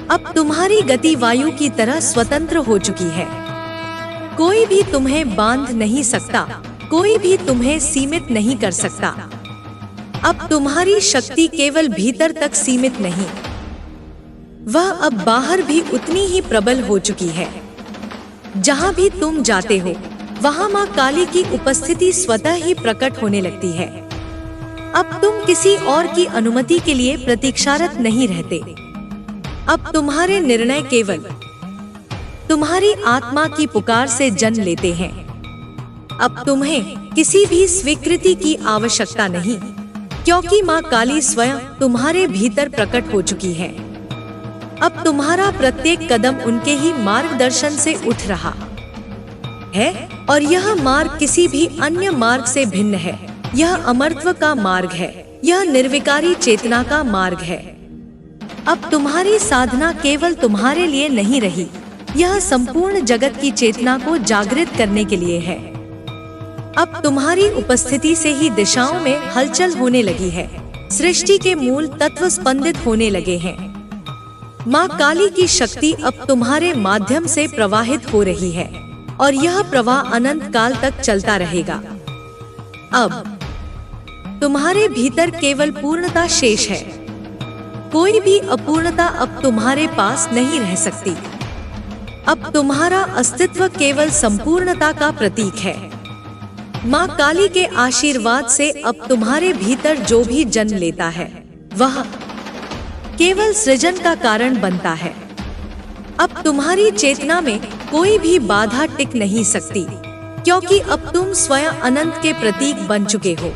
अब तुम्हारी गति वायु की तरह स्वतंत्र हो चुकी है। कोई भी तुम्हें बांध नहीं सकता, कोई भी तुम्हें सीमित नहीं कर सकता। अब तुम्हारी शक्ति केवल भीतर तक सीमित नहीं, वह अब बाहर भी उतनी ही प्रबल हो चुकी है। जहाँ भी तुम जाते हो वहाँ माँ काली की उपस्थिति स्वतः ही प्रकट होने लगती है। अब तुम किसी और की अनुमति के लिए प्रतीक्षारत नहीं रहते। अब तुम्हारे निर्णय केवल तुम्हारी आत्मा की पुकार से जन्म लेते हैं। अब तुम्हें किसी भी स्वीकृति की आवश्यकता नहीं, क्योंकि माँ काली स्वयं तुम्हारे भीतर प्रकट हो चुकी है। अब तुम्हारा प्रत्येक कदम उनके ही मार्गदर्शन से उठ रहा है और यह मार्ग किसी भी अन्य मार्ग से भिन्न है। यह अमरत्व का मार्ग है, यह निर्विकारी चेतना का मार्ग है। अब तुम्हारी साधना केवल तुम्हारे लिए नहीं रही, यह संपूर्ण जगत की चेतना को जागृत करने के लिए है। अब तुम्हारी उपस्थिति से ही दिशाओं में हलचल होने लगी है, सृष्टि के मूल तत्व स्पंदित होने लगे हैं। माँ काली की शक्ति अब तुम्हारे माध्यम से प्रवाहित हो रही है और यह प्रवाह अनंत काल तक चलता रहेगा। अब तुम्हारे भीतर केवल पूर्णता शेष है, कोई भी अपूर्णता अब तुम्हारे पास नहीं रह सकती। अब तुम्हारा अस्तित्व केवल संपूर्णता का प्रतीक है। माँ काली के आशीर्वाद से अब तुम्हारे भीतर जो भी जन्म लेता है वह केवल सृजन का कारण बनता है। अब तुम्हारी चेतना में कोई भी बाधा टिक नहीं सकती, क्योंकि अब तुम स्वयं अनंत के प्रतीक बन चुके हो।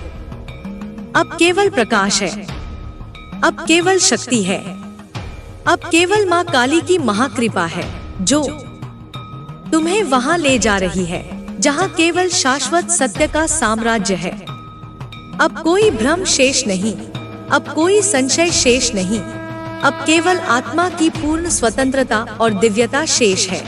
अब केवल प्रकाश है, अब केवल शक्ति है, अब केवल माँ काली की महाकृपा है जो तुम्हें वहां ले जा रही है जहां केवल शाश्वत सत्य का साम्राज्य है। अब कोई भ्रम शेष नहीं, अब कोई संशय शेष नहीं, अब केवल आत्मा की पूर्ण स्वतंत्रता और दिव्यता शेष है।